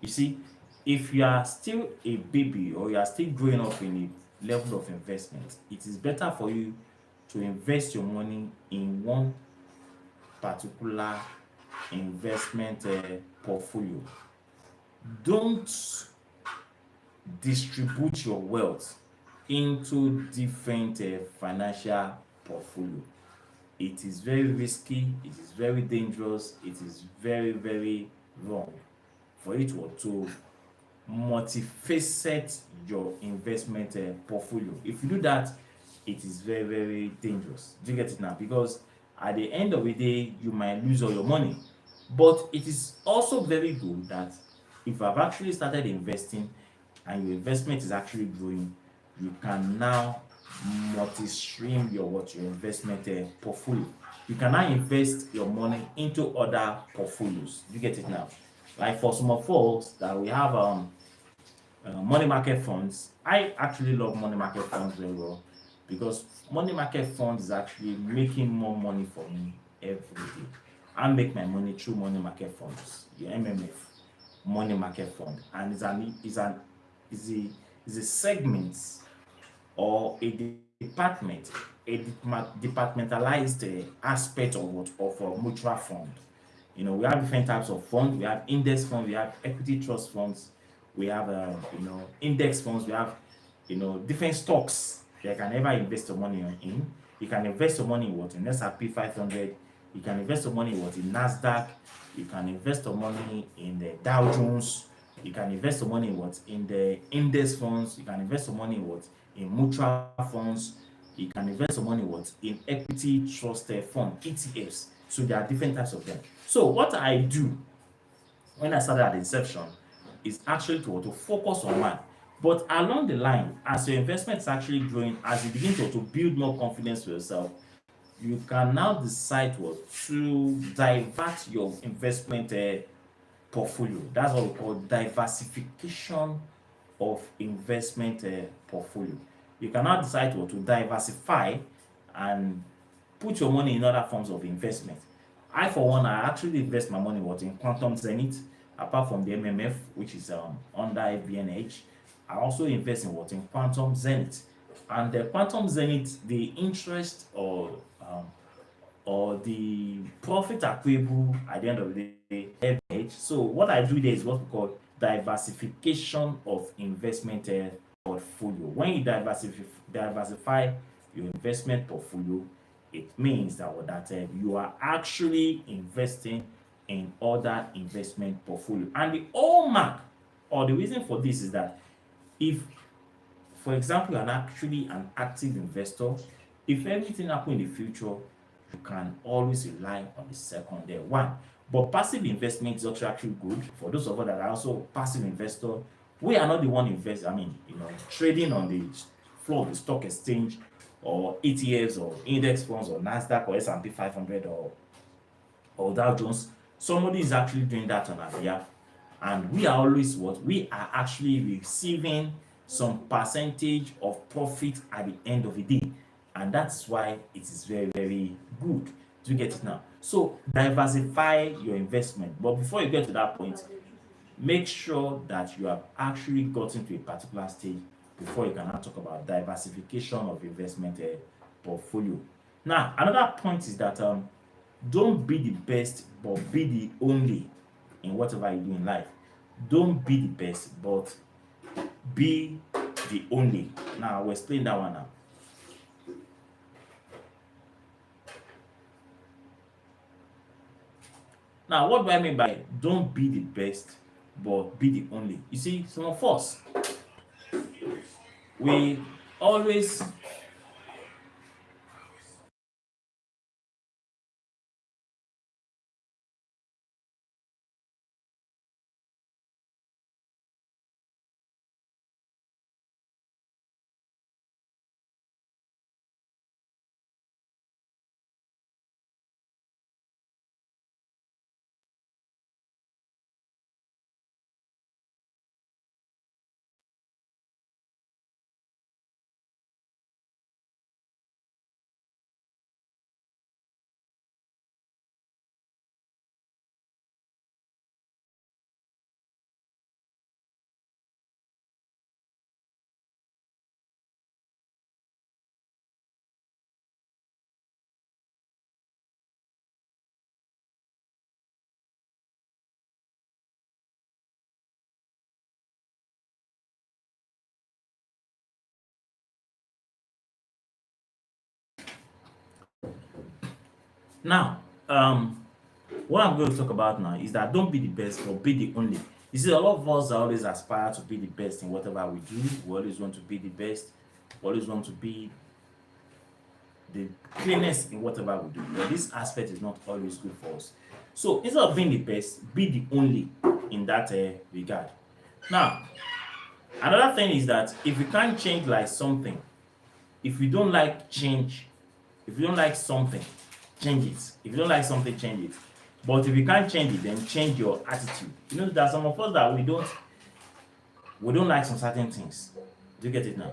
You see, if you are still a baby or you are still growing up in a level of investment, it is better for you to invest your money in one particular investment portfolio. Don't distribute your wealth into different financial portfolio. It is very risky, it is very dangerous, it is very, very wrong for you to multifaceted your investment portfolio. If you do that, it is very, very dangerous. Do you get it now? Because at the end of the day, you might lose all your money. But it is also very good that if you have actually started investing and your investment is actually growing, you can now multi-stream your investment portfolio. You can now invest your money into other portfolios. You get it now? Like for some of us that we have money market funds. I actually love money market funds very well because money market funds is actually making more money for me every day. I make my money through money market funds, the MMF money market fund, and is a segment or a departmentalized aspect of a mutual fund. You know, we have different types of funds. We have index funds, we have equity trust funds, we have index funds, we have different stocks that you can ever invest your money in. You can invest your money in what, in S&P 500. You can invest your money in what, in Nasdaq. You can invest your money in the Dow Jones. You can invest your money in what, in the index funds. You can invest your money in what, in mutual funds. You can invest your money in what, in equity trust fund, ETFs. So there are different types of them. So what I do when I started at the inception is actually to focus on one. But along the line, as your investment is actually growing, as you begin to build more confidence for yourself, you can now decide what to divert your investment portfolio. That's what we call diversification of investment portfolio. You can now decide what to diversify and put your money in other forms of investment. I, for one, I actually invest my money what in Quantum Zenith, apart from the MMF, which is under FBNH. I also invest in what in Quantum Zenith, and the Quantum Zenith, the interest or the profit accruable at the end of the day, FBNH. So what I do there is what we call diversification of investment portfolio. When you diversify your investment portfolio, it means that you are actually investing in other investment portfolio. And the hallmark or the reason for this is that if, for example, you're actually an active investor, if anything happens in the future, you can always rely on the second one. But passive investment is also actually good for those of us that are also passive investor. We are not the one investing, trading on the floor of the stock exchange or ETFs or index funds or Nasdaq or S&P 500 or Dow Jones. Somebody is actually doing that on our behalf, and we are always what, we are actually receiving some percentage of profit at the end of the day, and that's why it is very, very good. Do you get it now? So diversify your investment, but before you get to that point, make sure that you have actually gotten to a particular stage before you can now talk about diversification of investment portfolio. Now, another point is that don't be the best, but be the only. in whatever you do in life. Don't be the best, but be the only. Now, I'll explain that one now. Now, what do I mean by don't be the best, but be the only? You see, some of us, we always now, what I'm going to talk about now is that don't be the best, but be the only. You see, a lot of us always aspire to be the best in whatever we do. We always want to be the best. We always want to be the cleanest in whatever we do. But this aspect is not always good for us. So instead of being the best, be the only in that regard. Now, another thing is that if you can't change like something, if you don't like change, if you don't like something, change it. If you don't like something, change it. But if you can't change it, then change your attitude. You know, there are some of us that we don't like some certain things. Do you get it now?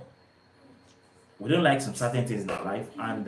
We don't like some certain things in our life, and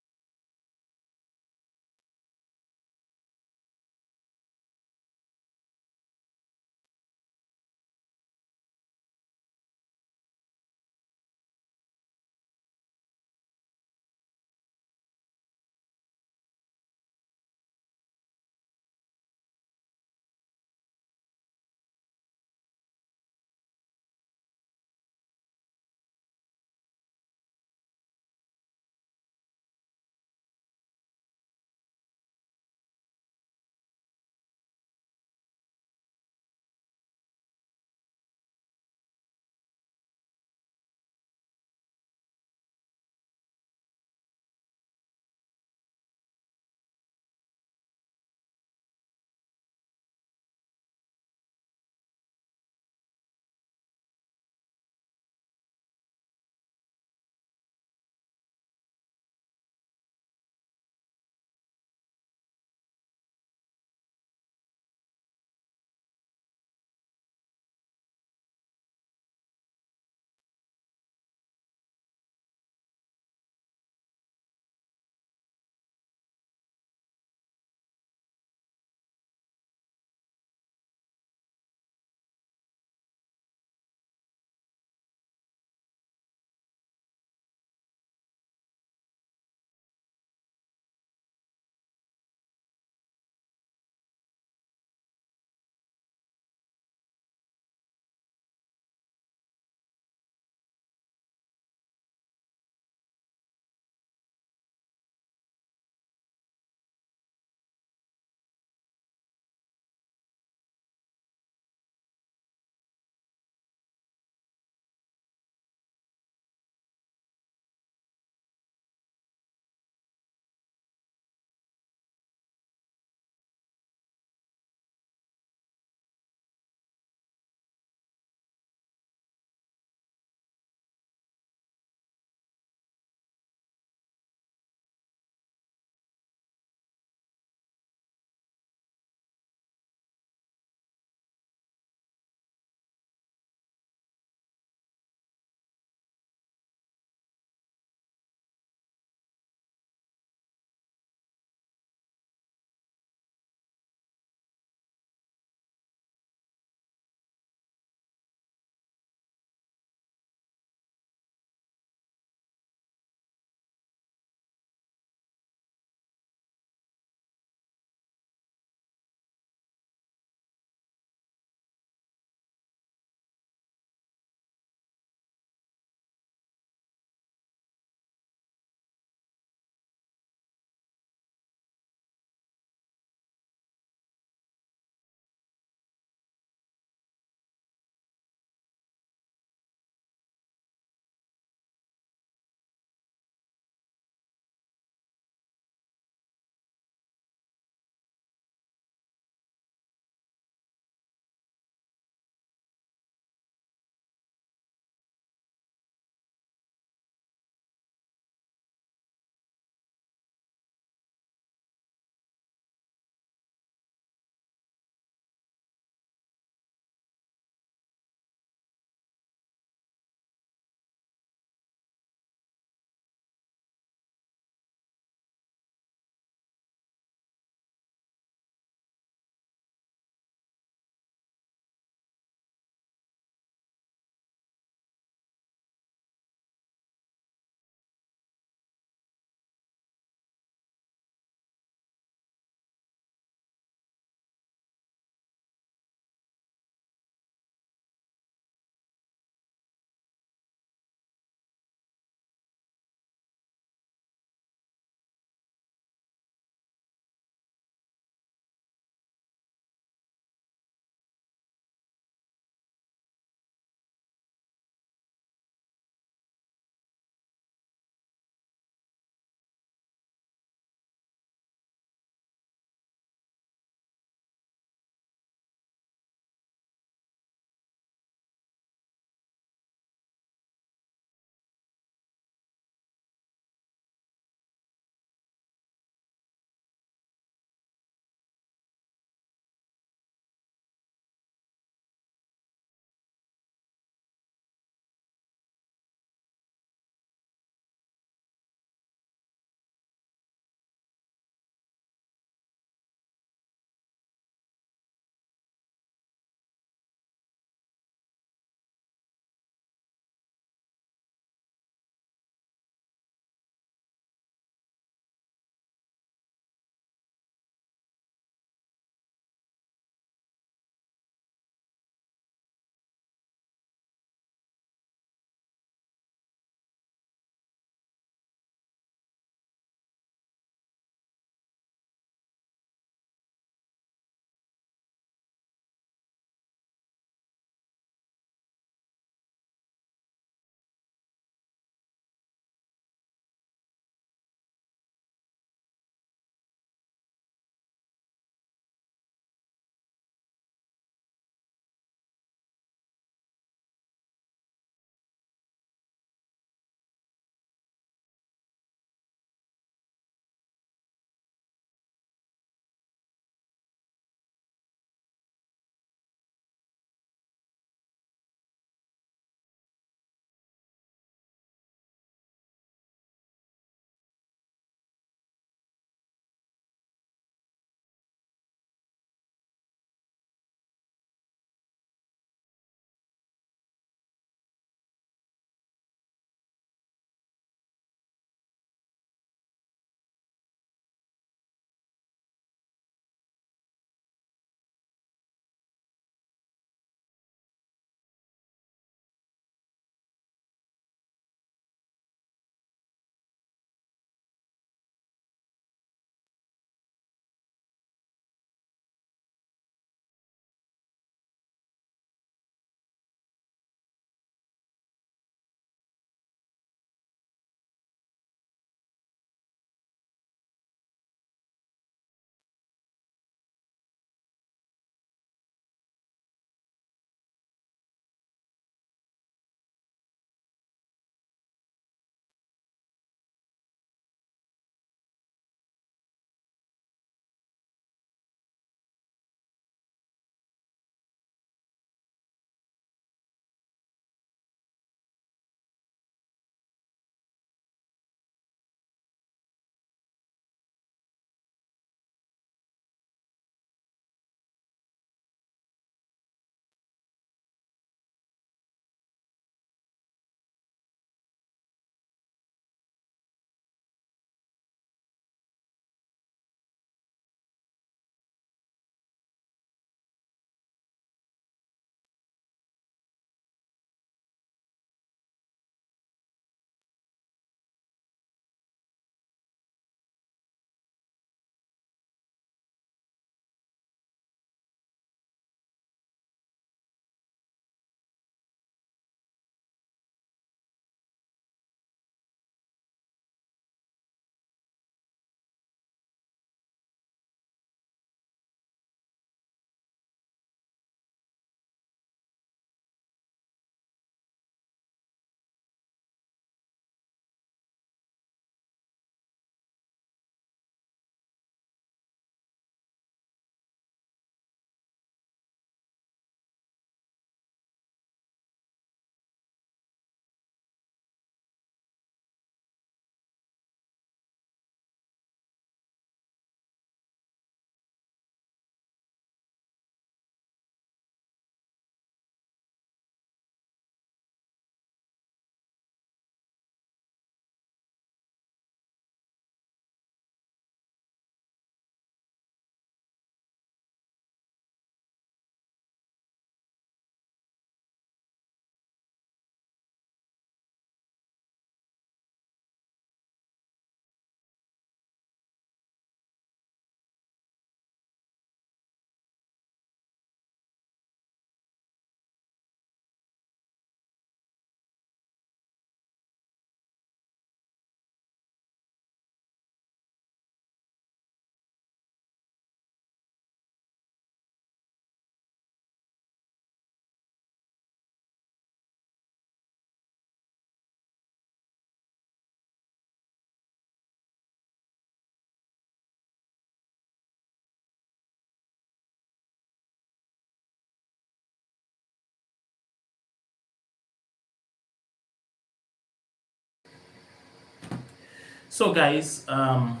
So, guys, another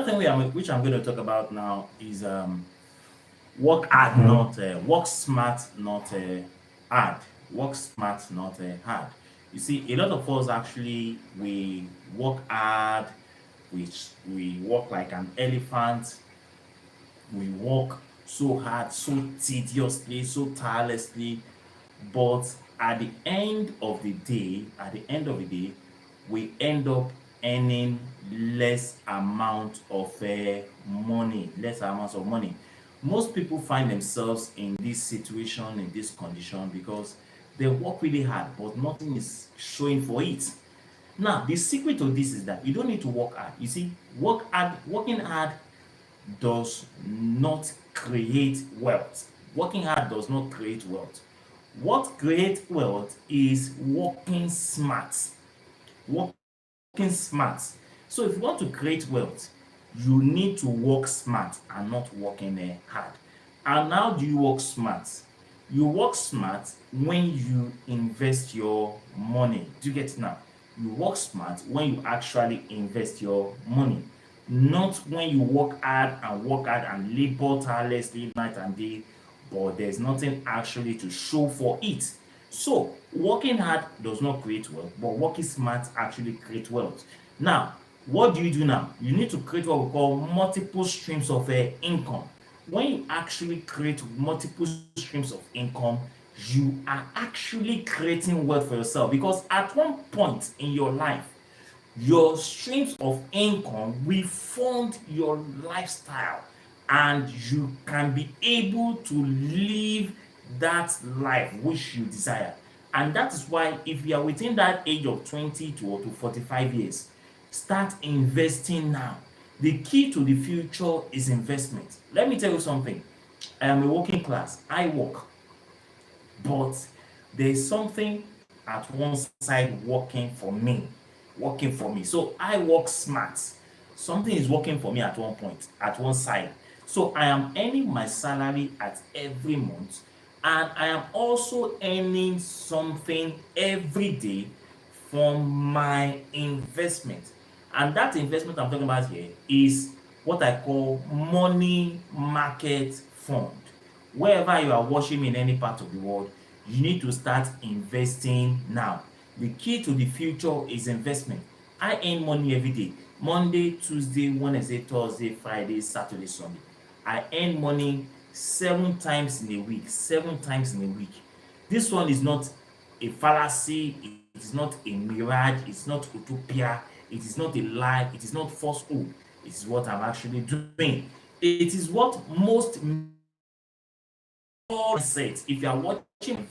thing which I'm going to talk about now is work hard, not work smart, not hard. Work smart, not hard. You see, a lot of us actually we work hard, we work like an elephant, we work so hard, so tediously, so tirelessly, but at the end of the day, we end up earning less amount of money, less amounts of money. Most people find themselves in this situation, in this condition, because they work really hard, but nothing is showing for it. Now, the secret to this is that you don't need to work hard. You see, working hard does not create wealth. Working hard does not create wealth. What creates wealth is working smart. Working smart. So if you want to create wealth, you need to work smart and not working hard. And how do you work smart? You work smart when you invest your money. Do you get it now? You work smart when you actually invest your money, not when you work hard and labor tirelessly night and day, but there's nothing actually to show for it. So, working hard does not create wealth, but working smart actually creates wealth. Now, what do you do now? You need to create what we call multiple streams of income. When you actually create multiple streams of income, you are actually creating wealth for yourself, because at one point in your life, your streams of income will fund your lifestyle, and you can be able to live that life which you desire. And that is why, if you are within that age of 20 to 45 years, start investing now. The key to the future is investment. Let me tell you something. I am a working class. I work, but there's something at one side working for me. So I work smart. Something is working for me at one point, at one side. So I am earning my salary at every month, and I am also earning something every day from my investment. And that investment I'm talking about here is what I call money market fund. Wherever you are watching me in any part of the world, you need to start investing now. The key to the future is investment. I earn money every day. Monday, Tuesday, Wednesday, Thursday, Friday, Saturday, Sunday. I earn money 7 times in a week. 7 times in a week. This one is not a fallacy, it is not a mirage, it's not utopia, it is not a lie, it is not falsehood. It is what I'm actually doing. It is what most mindsets. If you are watching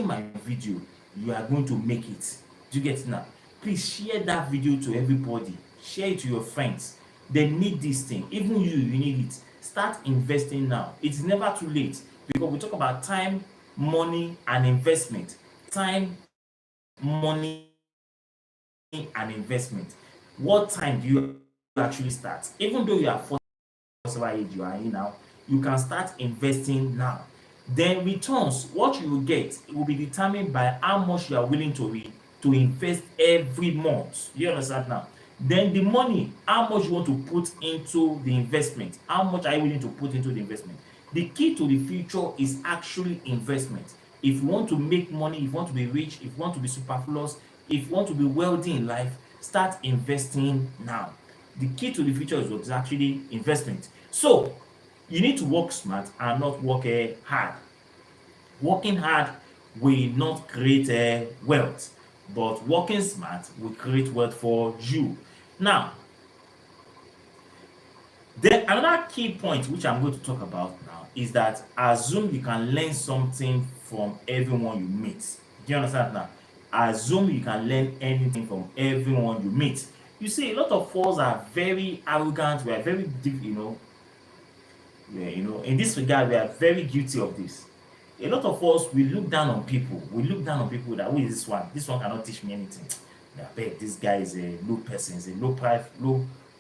my video, you are going to make it. Do you get it now? Please share that video to everybody. Share it to your friends. They need this thing. Even you need it. Start investing now. It's never too late, because we talk about time, money, and investment. Time, money, and investment. What time do you actually start? Even though you are 40, whatever age you are in now, you can start investing now. Then returns, what you will get, it will be determined by how much you are willing to invest every month. You understand now? Then the money, how much you want to put into the investment. How much are you willing to put into the investment? The key to the future is actually investment. If you want to make money, if you want to be rich, if you want to be superfluous, if you want to be wealthy in life, start investing now. The key to the future is what is actually investment. So you need to work smart and not work hard. Working hard will not create wealth, but working smart will create wealth for you. Now, then another key point which I'm going to talk about now is that assume you can learn something from everyone you meet. Do you understand now? Assume you can learn anything from everyone you meet. You see, a lot of us are very arrogant. We are very deep, in this regard, we are very guilty of this. A lot of us, we look down on people. We look down on people that, who is this one? This one cannot teach me anything. I beg, this guy is a low person, is a low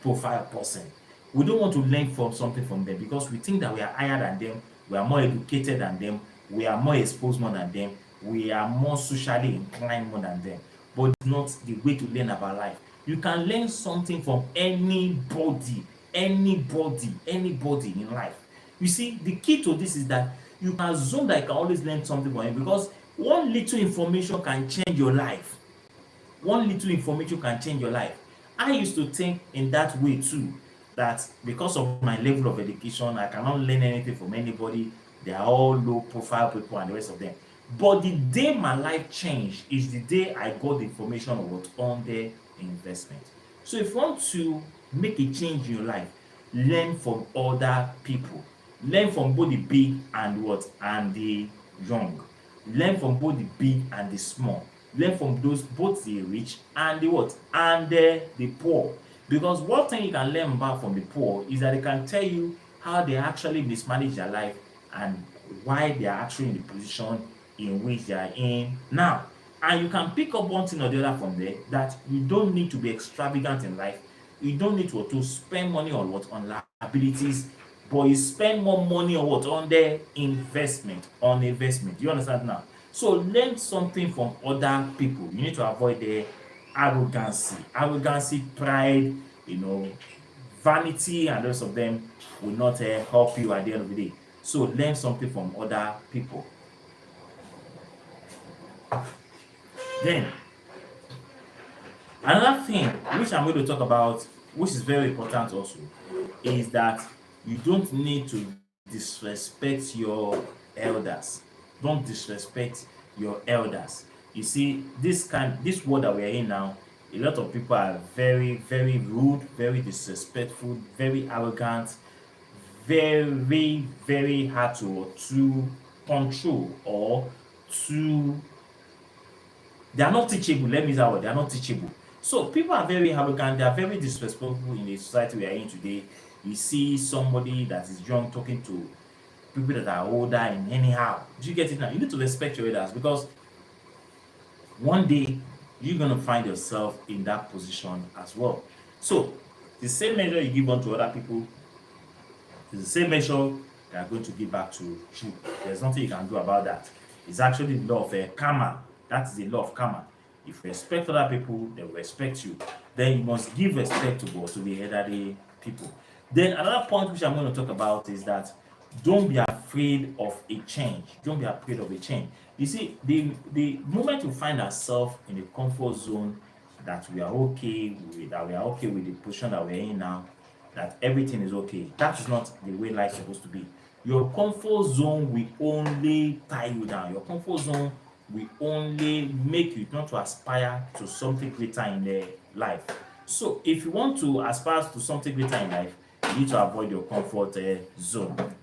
profile person. We don't want to learn from something from them, because we think that we are higher than them, we are more educated than them, we are more exposed more than them, we are more socially inclined more than them. but it's not the way to learn about life. You can learn something from anybody in life. You see, the key to this is that you can assume that you can always learn something from him, because one little information can change your life. One little information can change your life. I used to think in that way too, that because of my level of education, I cannot learn anything from anybody. They are all low profile people and the rest of them. But the day my life changed is the day I got the information of what on the investment. So if you want to make a change in your life, learn from other people. Learn from both the big and what and the young. Learn from both the big and the small. Learn from those both the rich and the what and the poor. Because one thing you can learn about from the poor is that they can tell you how they actually mismanage their life and why they are actually in the position in which they are in now. And you can pick up one thing or the other from there, that you don't need to be extravagant in life. You don't need to spend money on what on liabilities, but you spend more money on what on the investment. You understand now? So learn something from other people. You need to avoid the arrogancy, pride, you know, vanity, and the rest of them will not help you at the end of the day. So learn something from other people. Then another thing which I'm going to talk about, which is very important also, is that you don't need to disrespect your elders. Don't disrespect your elders. You see, this world that we are in now, a lot of people are very, very rude, very disrespectful, very arrogant, very, very hard to control, or to they are not teachable. Let me use that word. They are not teachable. So people are very arrogant. They are very disrespectful in the society we are in today. You see somebody that is young talking to people that are older and anyhow. Do you get it now? You need to respect your elders, because one day you're gonna find yourself in that position as well. So the same measure you give on to other people, it's the same measure they are going to give back to you. There's nothing you can do about that. It's actually the law of karma. That is the law of karma. If you respect other people, they will respect you. Then you must give respect to God, to the elderly people. Then another point which I'm going to talk about is that don't be afraid of a change. Don't be afraid of a change. You see, the moment we find ourselves in a comfort zone, that we are okay with, the position that we're in now, that everything is okay. That is not the way life is supposed to be. Your comfort zone will only tie you down. Your comfort zone will only make you not to aspire to something greater in the life. So if you want to aspire to something greater in life, you need to avoid your comfort zone.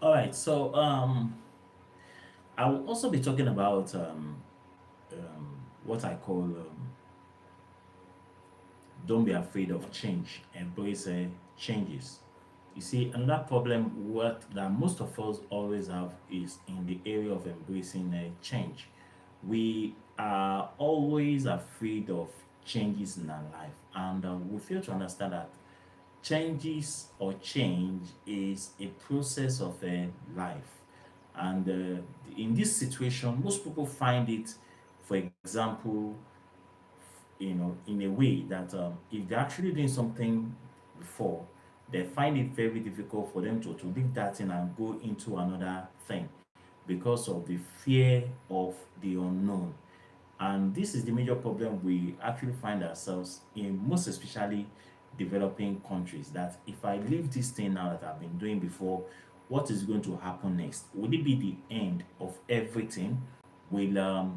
All right, so I will also be talking about what I call don't be afraid of change, embrace changes. You see, another problem what that most of us always have is in the area of embracing change. We are always afraid of changes in our life, and we fail to understand that changes or change is a process of life. And in this situation, most people find it, for example, in a way that if they're actually doing something before, they find it very difficult for them to leave that thing and go into another thing because of the fear of the unknown. And this is the major problem we actually find ourselves in, most especially developing countries. That if I leave this thing now that I've been doing before, what is going to happen next? Will it be the end of everything? Will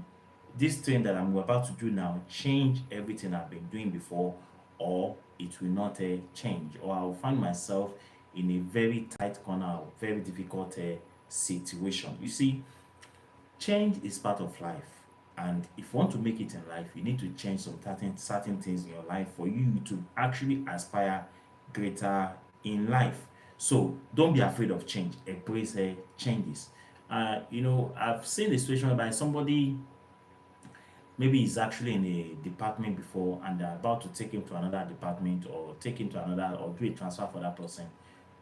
this thing that I'm about to do now change everything I've been doing before, or it will not change, or I'll find myself in a very tight corner or very difficult situation? You see, change is part of life, and if you want to make it in life, you need to change some certain things in your life for you to actually aspire greater in life. So don't be afraid of change, embrace changes. I've seen a situation whereby somebody maybe he's actually in a department before and they're about to take him to another department or take him to another or do a transfer for that person.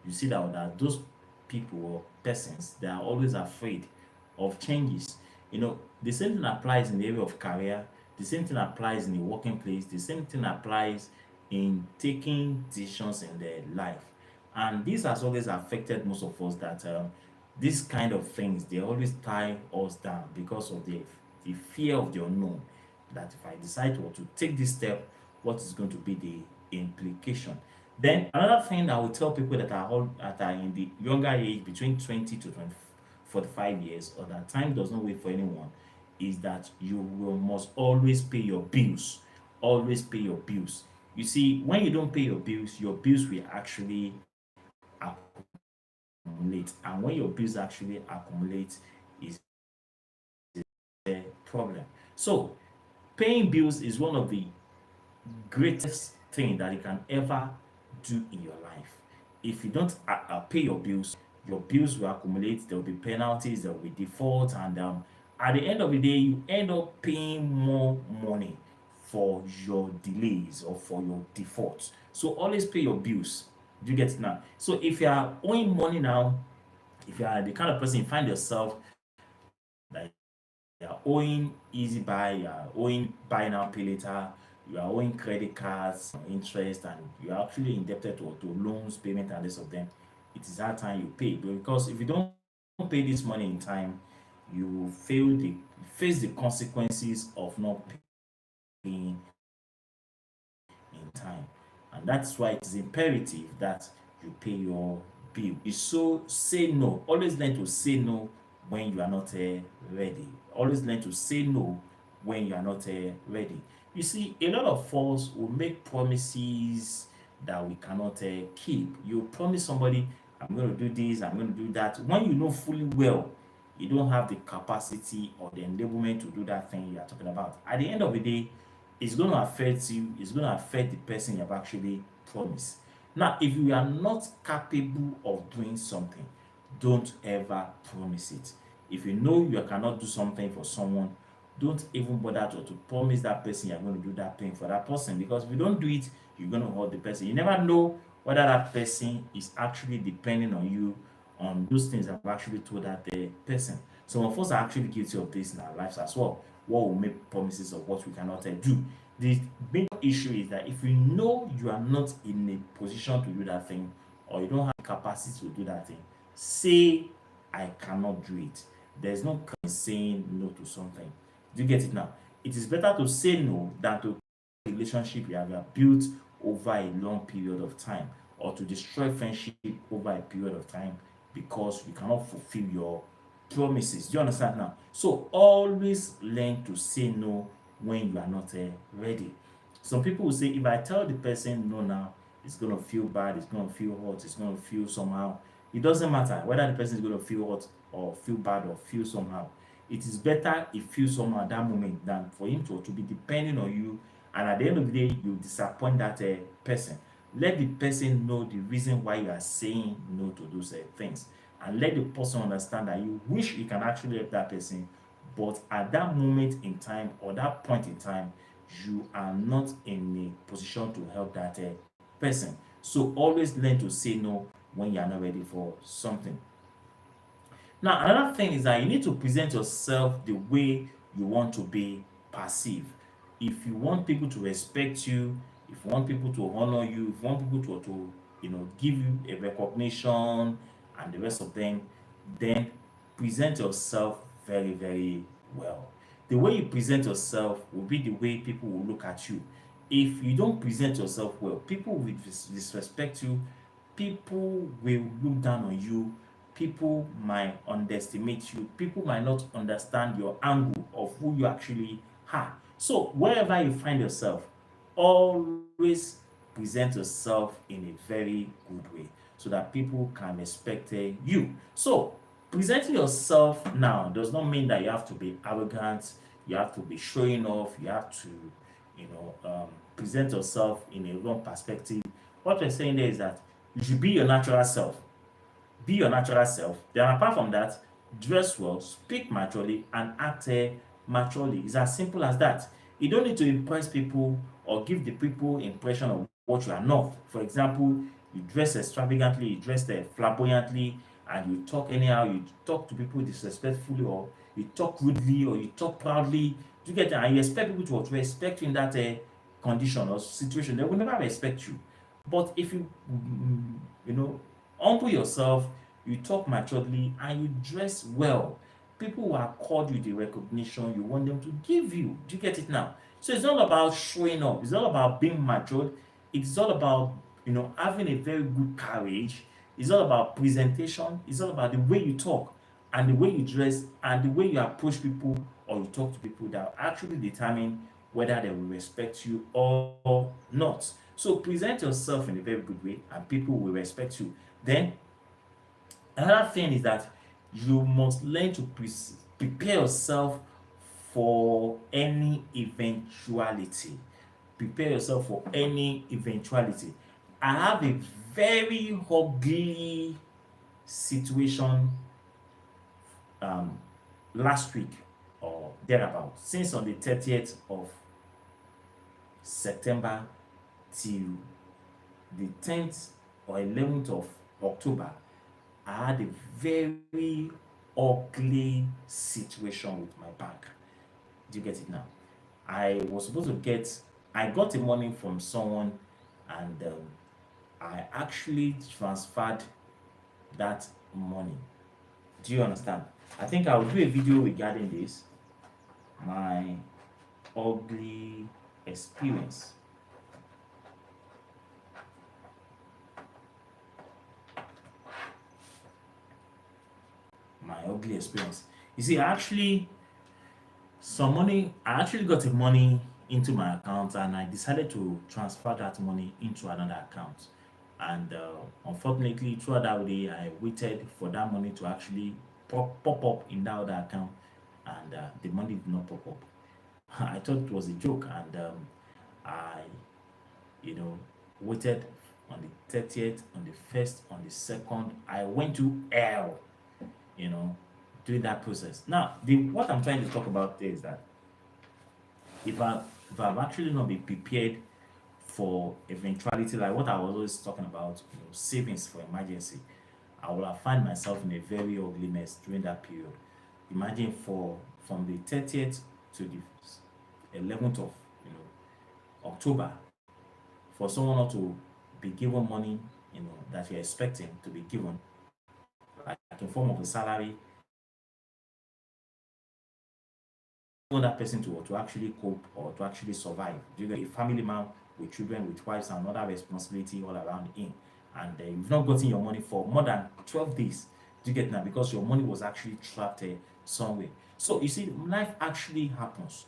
You see that those people or persons, they are always afraid of changes. The same thing applies in the area of career, the same thing applies in the working place, the same thing applies in taking decisions in their life. And this has always affected most of us, that these kind of things, they always tie us down because of the fear of the unknown. That if I decide to take this step, what is going to be the implication? Then another thing I will tell people that are in the younger age, between 20 to 45 years, or that time does not wait for anyone, is that you will must always pay your bills. Always pay your bills. You see, when you don't pay your bills will actually accumulate. And when your bills actually accumulate, is a problem. So paying bills is one of the greatest thing that you can ever do in your life. If you don't pay your bills will accumulate, there will be penalties, there will be default, and at the end of the day, you end up paying more money for your delays or for your defaults. So always pay your bills. Do you get it now? So if you are owing money now, if you are the kind of person you find yourself that you are owing easy buy, you are owing buy now pay later, you are owing credit cards interest, and you are actually indebted to loans, payment, and rest of them, it is that time you pay. Because if you don't pay this money in time, you will face the consequences of not paying in time. And that's why it is imperative that you pay your bill. So say no. Always learn to say no when you are not ready. Always learn to say no when you are not ready. You see, a lot of us will make promises that we cannot keep. You promise somebody, I'm going to do this, I'm going to do that, when you know fully well you don't have the capacity or the enablement to do that thing you are talking about. At the end of the day, it's going to affect you, it's going to affect the person you have actually promised. Now, if you are not capable of doing something, don't ever promise it. If you know you cannot do something for someone, don't even bother to promise that person you're going to do that thing for that person, because if you don't do it, you're going to hurt the person. You never know whether that person is actually depending on you on those things I've actually told that person. Some of us are actually guilty of this in our lives as well. What will make promises of what we cannot do. The big issue is that if you know you are not in a position to do that thing, or you don't have the capacity to do that thing, say I cannot do it. There's no kind saying no to something. Do you get it now? It is better to say no than to relationship you have built over a long period of time, or to destroy friendship over a period of time because you cannot fulfill your promises. Do you understand now? So always learn to say no when you are not ready. Some people will say, if I tell the person no now, it's going to feel bad, it's going to feel hot, it's going to feel somehow. It doesn't matter whether the person is going to feel hot or feel bad or feel somehow. It is better if feels somehow at that moment than for him to be depending on you, and at the end of the day you disappoint that person. Let the person know the reason why you are saying no to those things, and let the person understand that you wish you can actually help that person, but at that moment in time or that point in time you are not in a position to help that person. So always learn to say no when you are not ready for something. Now, another thing is that you need to present yourself the way you want to be perceived. If you want people to respect you, if you want people to honor you, if you want people to give you a recognition and the rest of them, then present yourself very, very well. The way you present yourself will be the way people will look at you. If you don't present yourself well, people will disrespect you, people will look down on you, people might underestimate you, people might not understand your angle of who you actually are. So wherever you find yourself, always present yourself in a very good way so that people can respect you. So presenting yourself now does not mean that you have to be arrogant, you have to be showing off, you have to present yourself in a wrong perspective. What we're saying there is that you should be your natural self. Be your natural self. Then apart from that, dress well, speak maturely, and act maturely. It's as simple as that. You don't need to impress people or give the people impression of what you are not. For example, you dress extravagantly, you dress flamboyantly, and you talk anyhow, you talk to people disrespectfully, or you talk rudely, or you talk proudly. You get that? And you expect people to respect you in that condition or situation. They will never respect you. But if you, humble yourself, you talk maturely, and you dress well, people will accord you the recognition you want them to give you. Do you get it now? So it's not about showing up. It's not about being matured. It's all about having a very good carriage. It's all about presentation. It's all about the way you talk and the way you dress and the way you approach people or you talk to people that actually determine whether they will respect you or not. So present yourself in a very good way and people will respect you. Then another thing is that you must learn to prepare yourself for any eventuality. Prepare yourself for any eventuality. I have a very ugly situation um, last week or thereabout. Since on the 30th of September till the 10th or 11th of October, I had a very ugly situation with my bank. Do you get it now? I was supposed to get, I got the money from someone, and I actually transferred that money. Do you understand? I think I will do a video regarding this, my ugly experience. My ugly experience. You see, I actually got the money into my account, and I decided to transfer that money into another account. And unfortunately, throughout that day, I waited for that money to actually pop up in that other account, and the money did not pop up. I thought it was a joke, and I, you know, waited on the 30th, on the 1st, on the 2nd. I went to hell, you know, doing that process. Now, what I'm trying to talk about there is that if I if I've actually not been prepared for eventuality, like what I was always talking about, savings for emergency, I would have found myself in a very ugly mess during that period. Imagine for from the 30th to the 11th of October, for someone not to be given money, that you're expecting to be given, like in form of a salary, want that person to actually cope or to actually survive. You get a family man with children, with wives, and other responsibility all around him, and you've not gotten your money for more than 12 days. Do you get now? Because your money was actually trapped somewhere. So you see, life actually happens.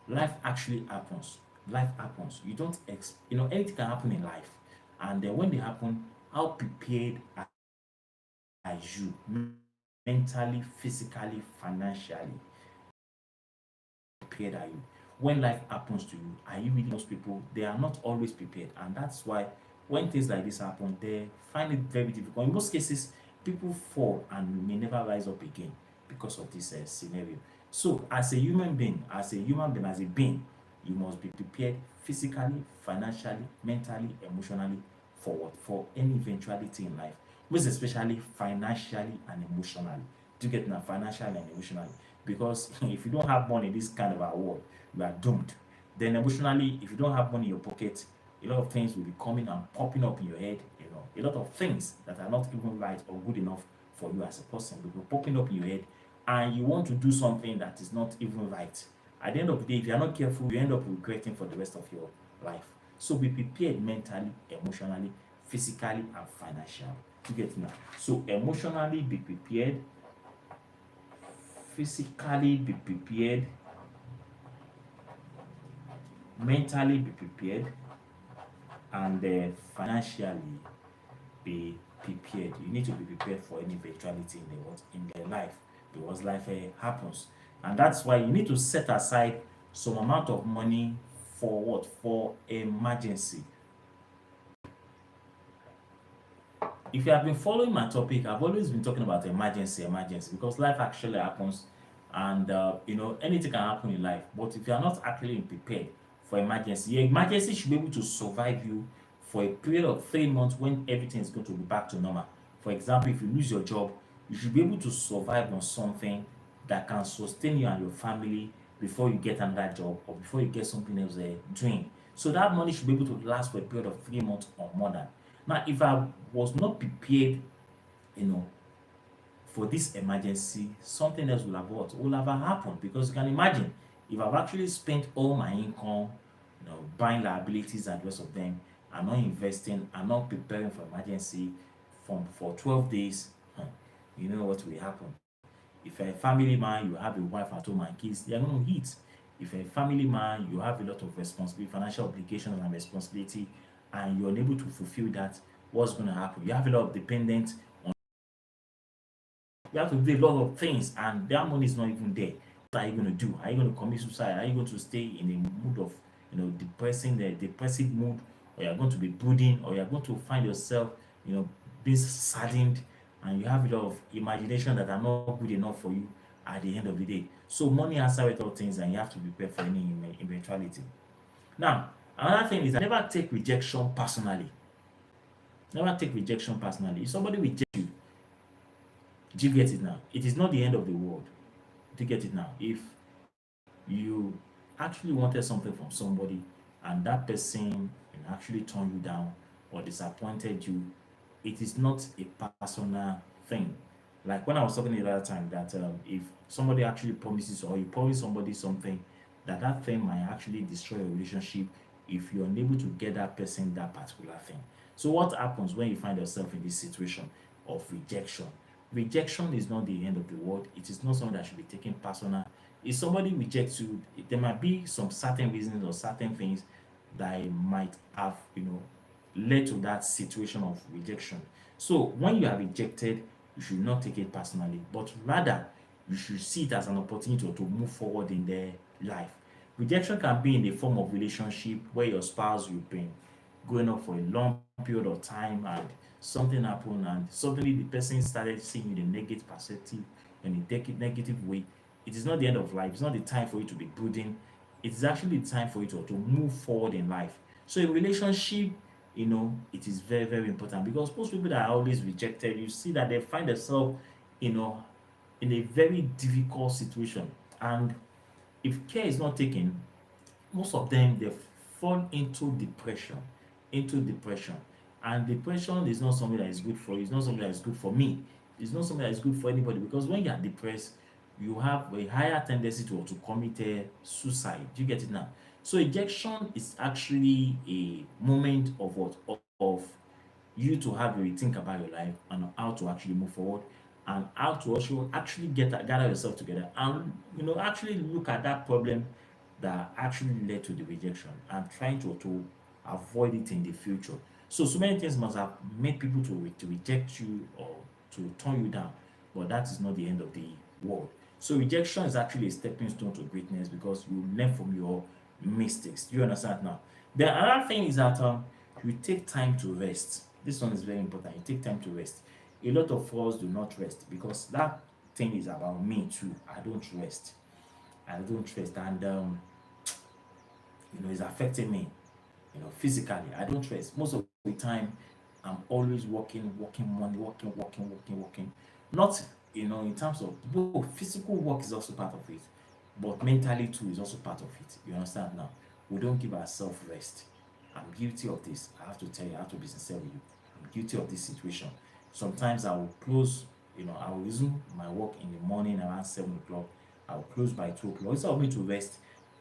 Life actually happens. Life happens. You don't anything can happen in life, and when they happen, how prepared are you? you mentally, physically, financially? Prepared are you? When life happens to you, are you really? Most people, they are not always prepared, and that's why when things like this happen, they find it very difficult. In most cases, people fall and may never rise up again because of this scenario. So, as a being, you must be prepared physically, financially, mentally, emotionally for what? For any eventuality in life, most especially financially and emotionally. Do you get now? Financially and emotionally, because if you don't have money in this kind of a world, you are doomed. Then emotionally, if you don't have money in your pocket, a lot of things will be coming and popping up in your head. A lot of things that are not even right or good enough for you as a person will be popping up in your head, and you want to do something that is not even right. At the end of the day, if you are not careful, you end up regretting for the rest of your life. So be prepared mentally, emotionally, physically, and financially. To get now. So emotionally be prepared, physically be prepared, mentally be prepared, and financially be prepared. You need to be prepared for any eventuality in their life, because life happens, and that's why you need to set aside some amount of money for what? For emergency. If you have been following my topic, I've always been talking about emergency, because life actually happens, and anything can happen in life. But if you are not actually prepared for emergency, your emergency should be able to survive you for a period of 3 months when everything is going to be back to normal. For example, if you lose your job, you should be able to survive on something that can sustain you and your family before you get another job or before you get something else doing. So that money should be able to last for a period of 3 months or more than. Now, if I was not prepared, you know, for this emergency, something else will have what? Will have happened, because you can imagine if I've actually spent all my income, buying liabilities and the rest of them, and not investing and not preparing for emergency for 12 days, you know what will happen. If a family man, you have a wife at home and kids, they are going to eat. If a family man, you have a lot of responsibility, financial obligations and responsibility, and you're unable to fulfill that, what's going to happen? You have a lot of dependents. You have to do a lot of things, and that money is not even there. What are you going to do? Are you going to commit suicide? Are you going to stay in a mood of, depressing, the depressive mood, or you're going to be brooding, or you're going to find yourself, being saddened, and you have a lot of imagination that are not good enough for you at the end of the day. So money answers all things, and you have to prepare for any eventuality. Now, another thing is that never take rejection personally. Never take rejection personally. If somebody rejects you, do you get it now? It is not the end of the world. Do you get it now? If you actually wanted something from somebody and that person actually turned you down or disappointed you, it is not a personal thing. Like when I was talking the other time that if somebody actually promises, or you promise somebody something, that thing might actually destroy your relationship if you're unable to get that person that particular thing. So what happens when you find yourself in this situation of rejection? Rejection is not the end of the world. It is not something that should be taken personal. If somebody rejects you, there might be some certain reasons or certain things that might have, led to that situation of rejection. So when you are rejected, you should not take it personally, but rather you should see it as an opportunity to move forward in their life. Rejection can be in the form of relationship where your spouse, you've been going up for a long period of time, and something happened, and suddenly the person started seeing you in a negative perspective, in a negative way. It is not the end of life. It's not the time for you to be brooding. It is actually the time for you to move forward in life. So a relationship, it is very, very important, because most people that are always rejected, you see that they find themselves, you know, in a very difficult situation. And if care is not taken, most of them they fall into depression, and depression is not something that is good for you. It's not something that is good for me. It's not something that is good for anybody, because when you are depressed, you have a higher tendency to commit suicide. Do you get it now? So rejection is actually a moment of what? Of you to have a rethink about your life and how to actually move forward, and how to also actually gather yourself together, and actually look at that problem that actually led to the rejection, and trying to avoid it in the future. So many things must have made people to reject you, or to turn you down, but that is not the end of the world. So rejection is actually a stepping stone to greatness because you learn from your mistakes. Do you understand now? The other thing is that you take time to rest. This one is very important. You take time to rest. A lot of us do not rest because that thing is about me too. I don't rest. I don't rest, and it's affecting me, physically. I don't rest. Most of the time, I'm always working, working money, working, working, working, working. Not, in terms of both physical work is also part of it, but mentally too is also part of it. You understand now? We don't give ourselves rest. I'm guilty of this. I have to tell you, I have to be sincere with you. I'm guilty of this situation. Sometimes I will close, I will resume my work in the morning around 7 o'clock. I will close by 2 o'clock. Instead of me to rest,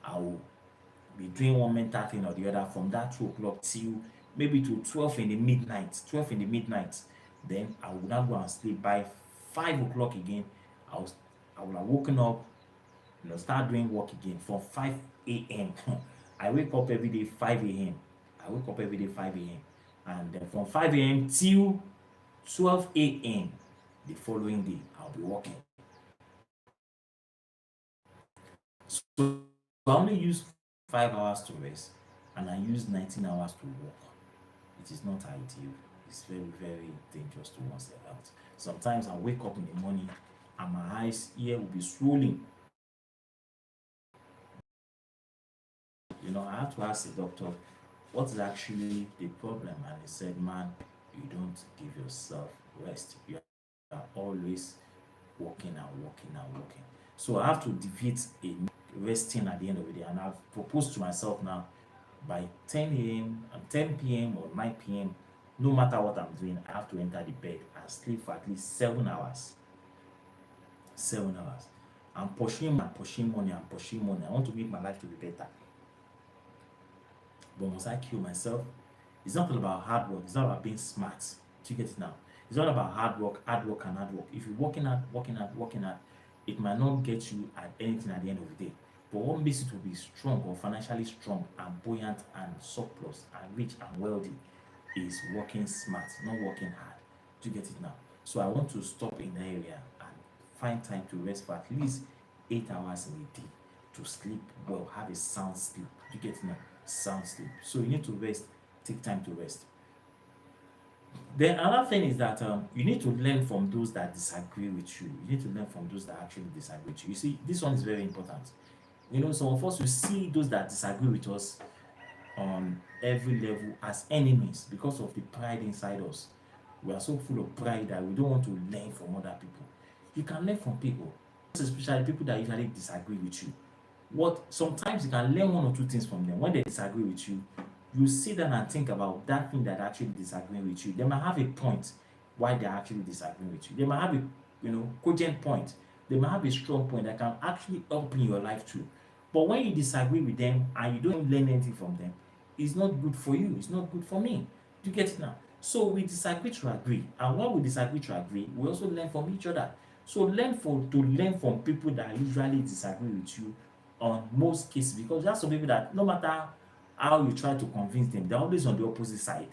I will be doing one mental thing or the other from that 2 o'clock till maybe to 12 in the midnight. 12 in the midnight. Then I will now go and sleep by 5 o'clock again. I will I will have woken up, start doing work again from 5 a.m. I wake up every day 5 a.m. I wake up every day 5 a.m. And then from 5 a.m. till 12 a.m. the following day, I'll be working. So I only use 5 hours to rest and I use 19 hours to work. It is not ideal. It's very, very dangerous to one's health. Sometimes I wake up in the morning and my eyes here will be swollen. I have to ask the doctor what is actually the problem, and he said, "Man, you don't give yourself rest. You are always working and working and working." So I have to defeat a resting at the end of the day, and I've proposed to myself now by 10 a.m. and 10 p.m. or 9 p.m. No matter what I'm doing, I have to enter the bed and sleep for at least 7 hours. 7 hours. I'm pushing money, I'm pushing money. I want to make my life to be better. But must I kill myself? It's not all about hard work. It's not about being smart. Do you get it now? It's all about hard work, and hard work. If you're working hard, working hard, working hard, it might not get you at anything at the end of the day. But what makes you to be strong or financially strong and buoyant and surplus and rich and wealthy is working smart, not working hard. Do you get it now? So I want to stop in the area and find time to rest for at least 8 hours in a day to sleep well, have a sound sleep. Do you get it now? Sound sleep. So you need to rest, take time to rest. Then another thing is that you need to learn from those that disagree with you. You need to learn from those that actually disagree with you. You see, this one is very important. Some of us will see those that disagree with us on every level as enemies because of the pride inside us. We are so full of pride that we don't want to learn from other people. You can learn from people, especially people that usually disagree with you. What sometimes you can learn one or two things from them. When they disagree with you sit down and think about that thing that actually disagree with you. They might have a point why they're actually disagreeing with you. They might have a cogent point. They might have a strong point that can actually help in your life too. But when you disagree with them and you don't learn anything from them, it's not good for you. It's not good for me. Do you get it now? So we disagree to agree. And when we disagree to agree, we also learn from each other. So learn from people that usually disagree with you on most cases, because there are some people that no matter how you try to convince them, they're always on the opposite side.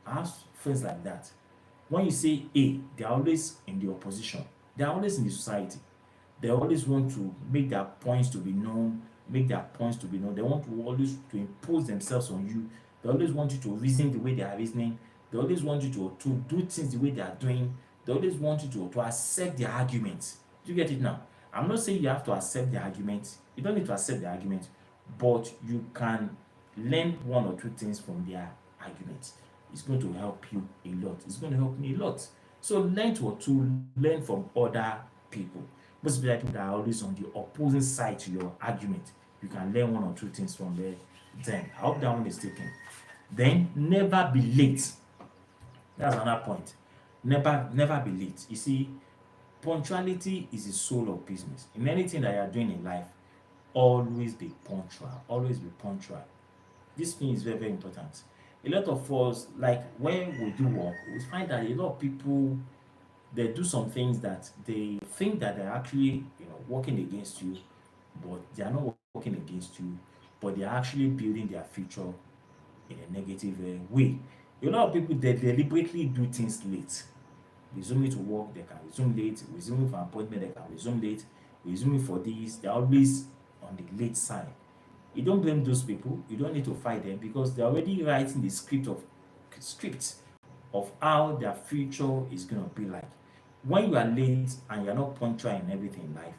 I have friends like that. When you say A, they're always in the opposition. They're always in the society. They always want to make their points to be known, make their points to be known. They want to always to impose themselves on you. They always want you to reason the way they are reasoning. They always want you to do things the way they are doing. They always want you to accept their arguments. Do you get it now? I'm not saying you have to accept the argument. You don't need to accept the argument, but you can learn one or two things from their arguments. It's going to help you a lot. It's going to help me a lot. So learn from other people. Most people that are always on the opposing side to your argument. You can learn one or two things from there. Then I hope that one is taken. Then never be late. That's another point. Never be late. You see, punctuality is the soul of business. In anything that you are doing in life, always be punctual. Always be punctual. This thing is very, very important. A lot of us, like when we do work, we find that a lot of people, they do some things that they think that they're actually working against you, but they are not working against you, but they are actually building their future in a negative way. A lot of people, they deliberately do things late. resuming to work, they can resume late, resuming for appointment, they can resume late, resuming for this, they're always on the late side. You don't blame those people, you don't need to fight them because they're already writing the script of how their future is gonna be like. When you are late and you're not punctual in everything in life,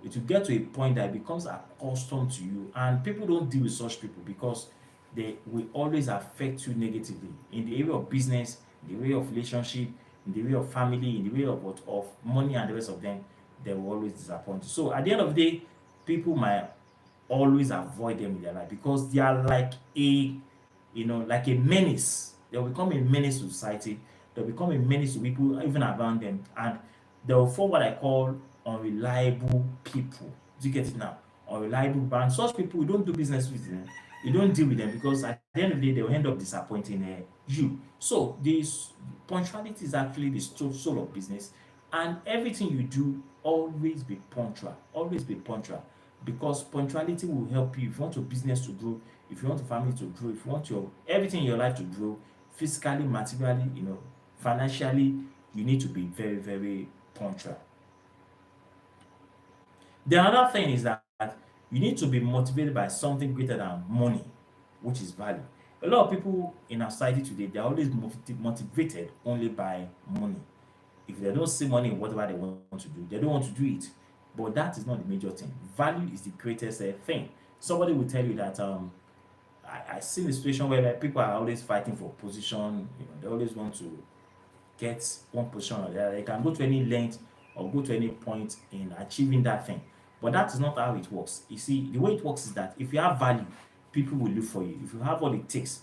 it will get to a point that it becomes accustomed to you, and people don't deal with such people because they will always affect you negatively in the area of business, in the area of relationship, in the area of family, in the area of what of money and the rest of them. They will always disappoint you. So at the end of the day, people might always avoid them in their life because they are like a, like a menace. They'll become a menace to society. They'll become a menace to people even around them, and they'll form what I call unreliable people. Do you get it now? Unreliable people. And such people, we don't do business with them. You don't deal with them because at the end of the day, they'll end up disappointing you. So this punctuality is actually the soul of business, and everything you do, always be punctual. Always be punctual because punctuality will help you if you want your business to grow, if you want your family to grow, if you want your everything in your life to grow, physically, materially, financially, you need to be very, very punctual. The other thing is that you need to be motivated by something greater than money, which is value. A lot of people in our society today, they're always motivated only by money. If they don't see money in whatever they want to do, they don't want to do it. But that is not the major thing. Value is the greatest thing. Somebody will tell you that I see the situation where people are always fighting for position. They always want to get one position or the other. They can go to any length or go to any point in achieving that thing. But that is not how it works. You see, the way it works is that if you have value, people will look for you. If you have what it takes,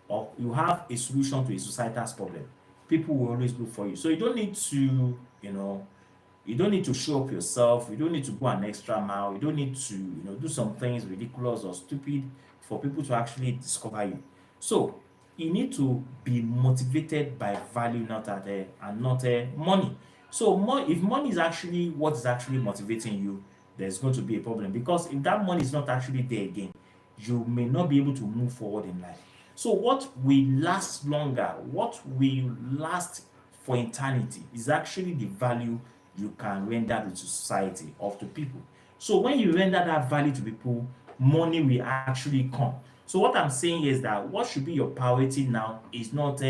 or you have a solution to a societal's problem, people will always look for you. So you don't need to, you don't need to show up yourself. You don't need to go an extra mile. You don't need to, do some things ridiculous or stupid for people to actually discover you. So you need to be motivated by value, not and not money. So if money is actually what is actually motivating you, there's going to be a problem because if that money is not actually there again, you may not be able to move forward in life. So what will last longer, what will last for eternity is actually the value you can render to society or to people. So when you render that value to people, money will actually come. So what I'm saying is that what should be your priority now is not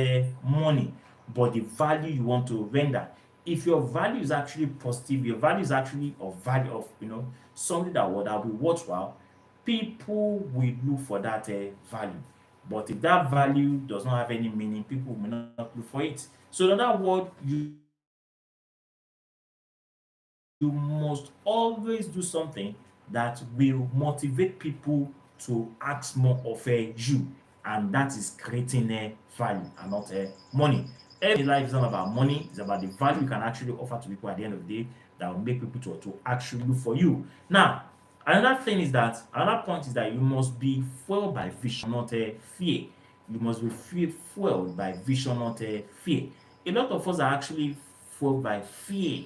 money, but the value you want to render. If your value is actually positive, your value is actually of value of something that will be worthwhile, people will look for that value. But if that value does not have any meaning, people will not look for it. So in other words, you must always do something that will motivate people to ask more of you, and that is creating value and not money. Everything in life is not about money, it's about the value you can actually offer to people at the end of the day that will make people to actually look for you. Now, another point is that you must be fueled by vision, not fear. You must be fueled by vision, not fear. A lot of us are actually fueled by fear.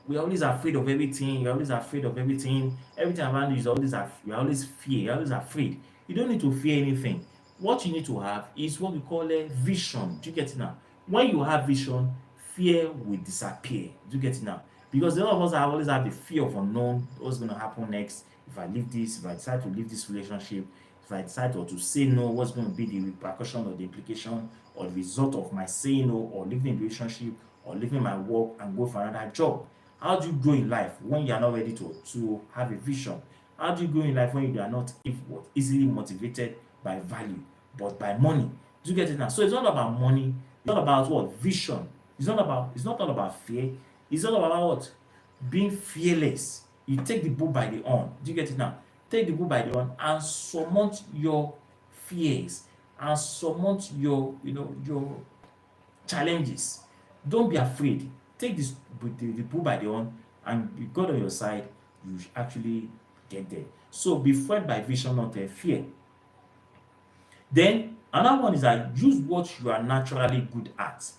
We're always afraid of everything. You're always afraid of everything. Everything around you is always you're always fear. You're always afraid. You don't need to fear anything. What you need to have is what we call a vision. Do you get it now? When you have vision, fear will disappear. Do you get it now? Because a lot of us always have the fear of unknown. What's going to happen next? If I leave this, if I decide to leave this relationship, if I decide to say no, what's going to be the repercussion or the implication or the result of my saying no or leaving the relationship or leaving my work and go for another job? How do you grow in life when you are not ready to have a vision? How do you grow in life when you are not easily motivated by value, but by money? Do you get it now? So it's not about money. It's not about what vision. It's not all about fear. It's all about what being fearless. You take the bull by the horn. Do you get it now? Take the bull by the horn and surmount your fears and surmount your challenges. Don't be afraid. Take this the bull by the horn, and with God on your side, you actually get there. So be fueled by vision, not fear. Then another one is that use what you are naturally good at.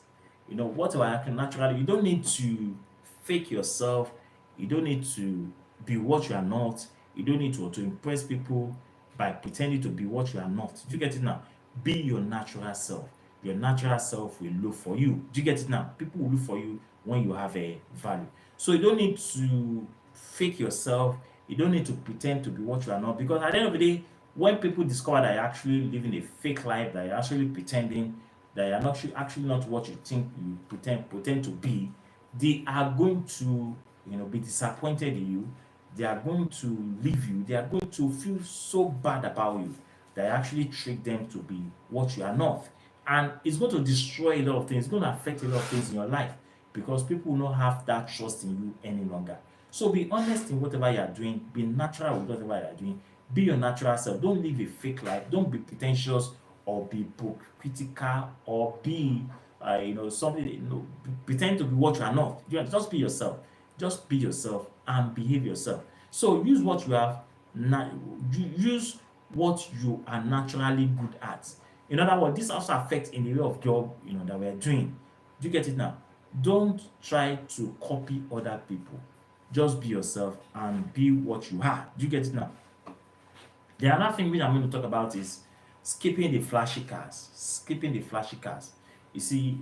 What you are naturally, you don't need to fake yourself. You don't need to be what you are not. You don't need to impress people by pretending to be what you are not. Do you get it now? Be your natural self. Your natural self will look for you. Do you get it now? People will look for you when you have a value. So you don't need to fake yourself. You don't need to pretend to be what you are not. Because at the end of the day, when people discover that you're actually living a fake life, that you're actually pretending, that you're not actually not what you think you pretend to be, they are going to, be disappointed in you. They are going to leave you. They are going to feel so bad about you that you actually trick them to be what you are not. And it's going to destroy a lot of things. It's going to affect a lot of things in your life because people will not have that trust in you any longer. So be honest in whatever you are doing. Be natural with whatever you are doing. Be your natural self. Don't live a fake life. Don't be pretentious or be critical or be, something, pretend to be what you are not. Just be yourself. Just be yourself and behave yourself. So use what you have, use what you are naturally good at. In other words, this also affects in the way of job, that we're doing. Do you get it now? Don't try to copy other people. Just be yourself and be what you are. Do you get it now? The other thing which I'm going to talk about is skipping the flashy cars. Skipping the flashy cars. You see,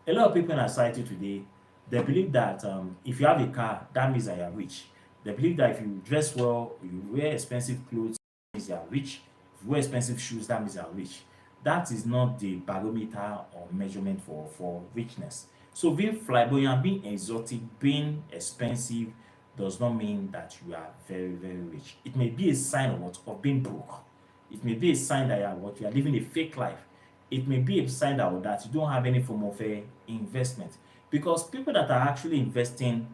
a lot of people in our society today, they believe that if you have a car, that means that you are rich. They believe that if you dress well, you wear expensive clothes, that means you are rich. If you wear expensive shoes, that means you are rich. That is not the barometer or measurement for richness. So being flamboyant, being exotic, being expensive does not mean that you are very, very rich. It may be a sign of what? Of being broke. It may be a sign that you are living a fake life. It may be a sign that you don't have any form of a investment. Because people that are actually investing,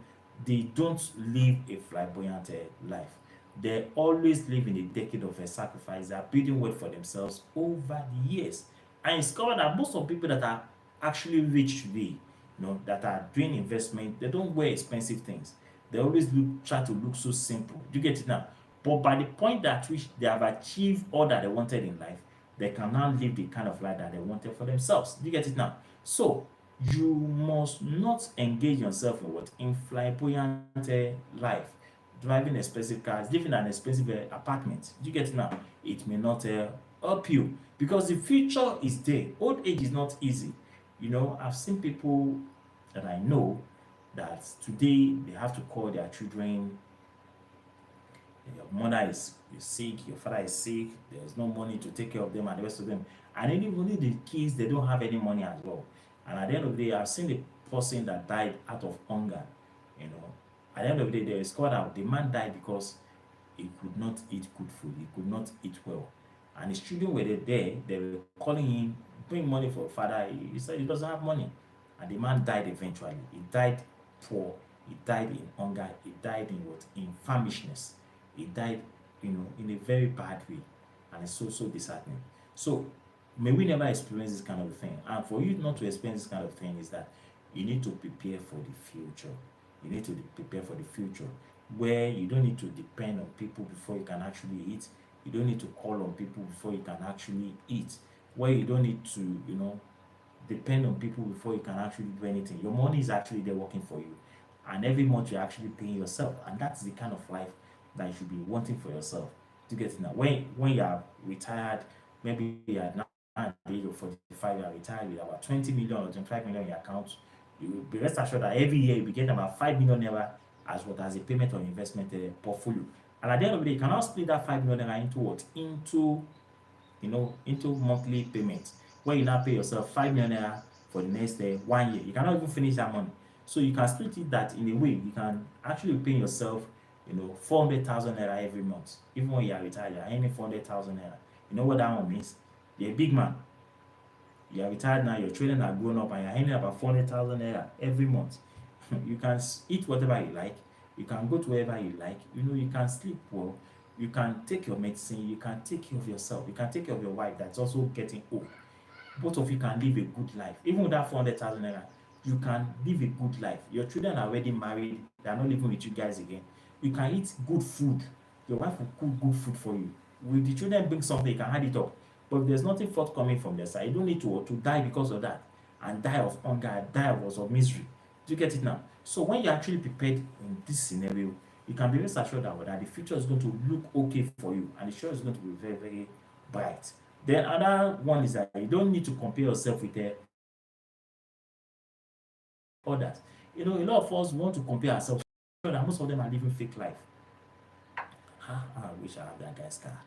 they don't live a flamboyant life. They always live in a decade of a sacrifice. They are building wealth for themselves over the years. And it's discovered that most of people that are actually rich today, that are doing investment, they don't wear expensive things. They always try to look so simple. Do you get it now? But by the point at which they have achieved all that they wanted in life, they can now live the kind of life that they wanted for themselves. Do you get it now? So you must not engage yourself in what? In flamboyant life, driving expensive cars, living in an expensive apartment. Do you get it now? It may not help you because the future is there. Old age is not easy. I've seen people that I know that today they have to call their children. Your mother is sick, your father is sick, there's no money to take care of them and the rest of them. And then even the kids, they don't have any money as well. And at the end of the day, I've seen the person that died out of hunger. You know, at the end of the day, they discovered out the man died because he could not eat good food, he could not eat well. And his children were there, they were calling him, bring money for father. He said he doesn't have money. And the man died eventually. He died poor, he died in hunger, he died in what? In famishness. He died, in a very bad way. And it's so, so disheartening. So, may we never experience this kind of thing. And for you not to experience this kind of thing is that you need to prepare for the future. You need to prepare for the future where you don't need to depend on people before you can actually eat. You don't need to call on people before you can actually eat. Where you don't need to, depend on people before you can actually do anything. Your money is actually there working for you. And every month you're actually paying yourself. And that's the kind of life that you should be wanting for yourself. To get it now. When you are retired, maybe you are now at the age of 45, you are retired with about 20 million or 25 million in your account, you will be rest assured that every year you will get about 5 million naira as a payment or investment portfolio. And at the end of the day, you can now split that 5 million naira into what? Into monthly payments, where you now pay yourself 5 million naira for the next 1 year. You cannot even finish that money. So you can split it that in a way you can actually pay yourself 400,000 naira every month. Even when you are retired, you are earning 400,000 naira. You know what that one means? You're a big man. You are retired now, your children are grown up, and you're earning about 400,000 naira every month. You can eat whatever you like, you can go to wherever you like, you can sleep well, you can take your medicine, you can take care of yourself, you can take care of your wife that's also getting old. Both of you can live a good life. Even with that 400,000 naira, you can live a good life. Your children are already married, they are not living with you guys again. You can eat good food. Your wife will cook good food for you. Will the children bring something, you can hand it up. But if there's nothing forthcoming from their side, you don't need to die because of that and die of hunger, die of misery. Do you get it now? So when you're actually prepared in this scenario, you can be rest assured that the future is going to look okay for you and the future is going to be very, very bright. Then another one is that you don't need to compare yourself with others. You know, a lot of us want to compare ourselves. That most of them are living fake life. Ah, I wish I have that guy's car.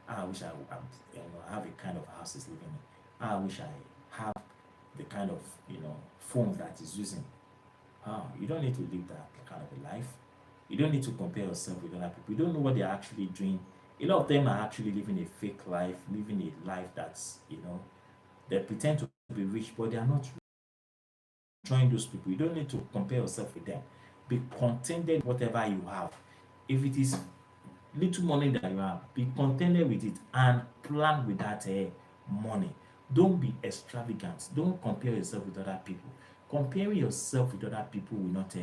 Ah, I wish have a kind of house he's living in. Ah, I wish I have the kind of phone that he's using. Ah, you don't need to live that kind of a life. You don't need to compare yourself with other people. You don't know what they're actually doing. A lot of them are actually living a fake life, living a life that's they pretend to be rich, but they are not. Join those people. You don't need to compare yourself with them. Be contented with whatever you have. If it is little money that you have, be contented with it and plan with that money. Don't be extravagant. Don't compare yourself with other people. Comparing yourself with other people will not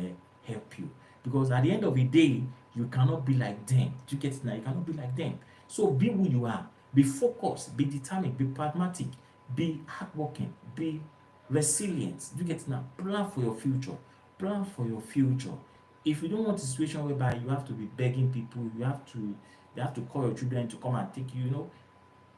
help you, because at the end of the day, you cannot be like them. Do you get it now? You cannot be like them. So be who you are. Be focused. Be determined. Be pragmatic. Be hardworking. Be resilient. Do you get it now? Plan for your future. Plan for your future. If you don't want a situation whereby you have to be begging people, you have to call your children to come and take you,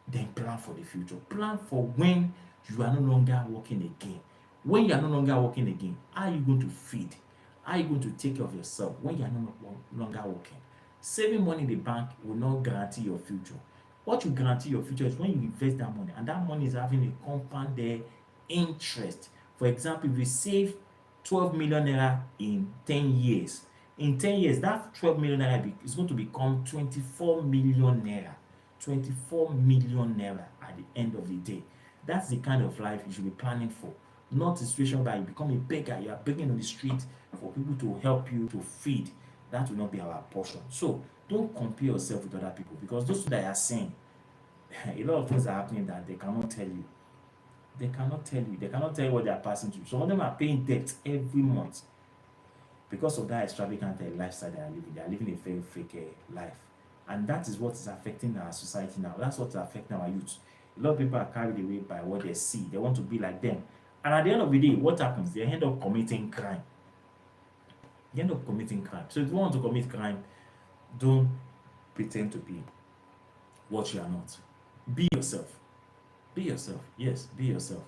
then plan for the future. Plan for when you are no longer working again. When you are no longer working again, how are you going to feed? How are you going to take care of yourself when you are no longer working? Saving money in the bank will not guarantee your future. What will guarantee your future is when you invest that money, and that money is having a compound interest. For example, if you save 12 million naira in 10 years, in 10 years, that 12 million naira is going to become 24 million naira. 24 million naira at the end of the day. That's the kind of life you should be planning for. Not a situation where you become a beggar, you are begging on the street for people to help you to feed. That will not be our portion. So don't compare yourself with other people, because those that are saying a lot of things are happening that they cannot tell you. They cannot tell you. They cannot tell you what they are passing through. Some of them are paying debt every month because of that extravagant lifestyle they are living. They are living a very fake life. And that is what is affecting our society now. That's what is affecting our youth. A lot of people are carried away by what they see. They want to be like them. And at the end of the day, what happens? They end up committing crime. They end up committing crime. So if you want to commit crime, don't pretend to be what you are not. Be yourself. Be yourself. Yes, be yourself.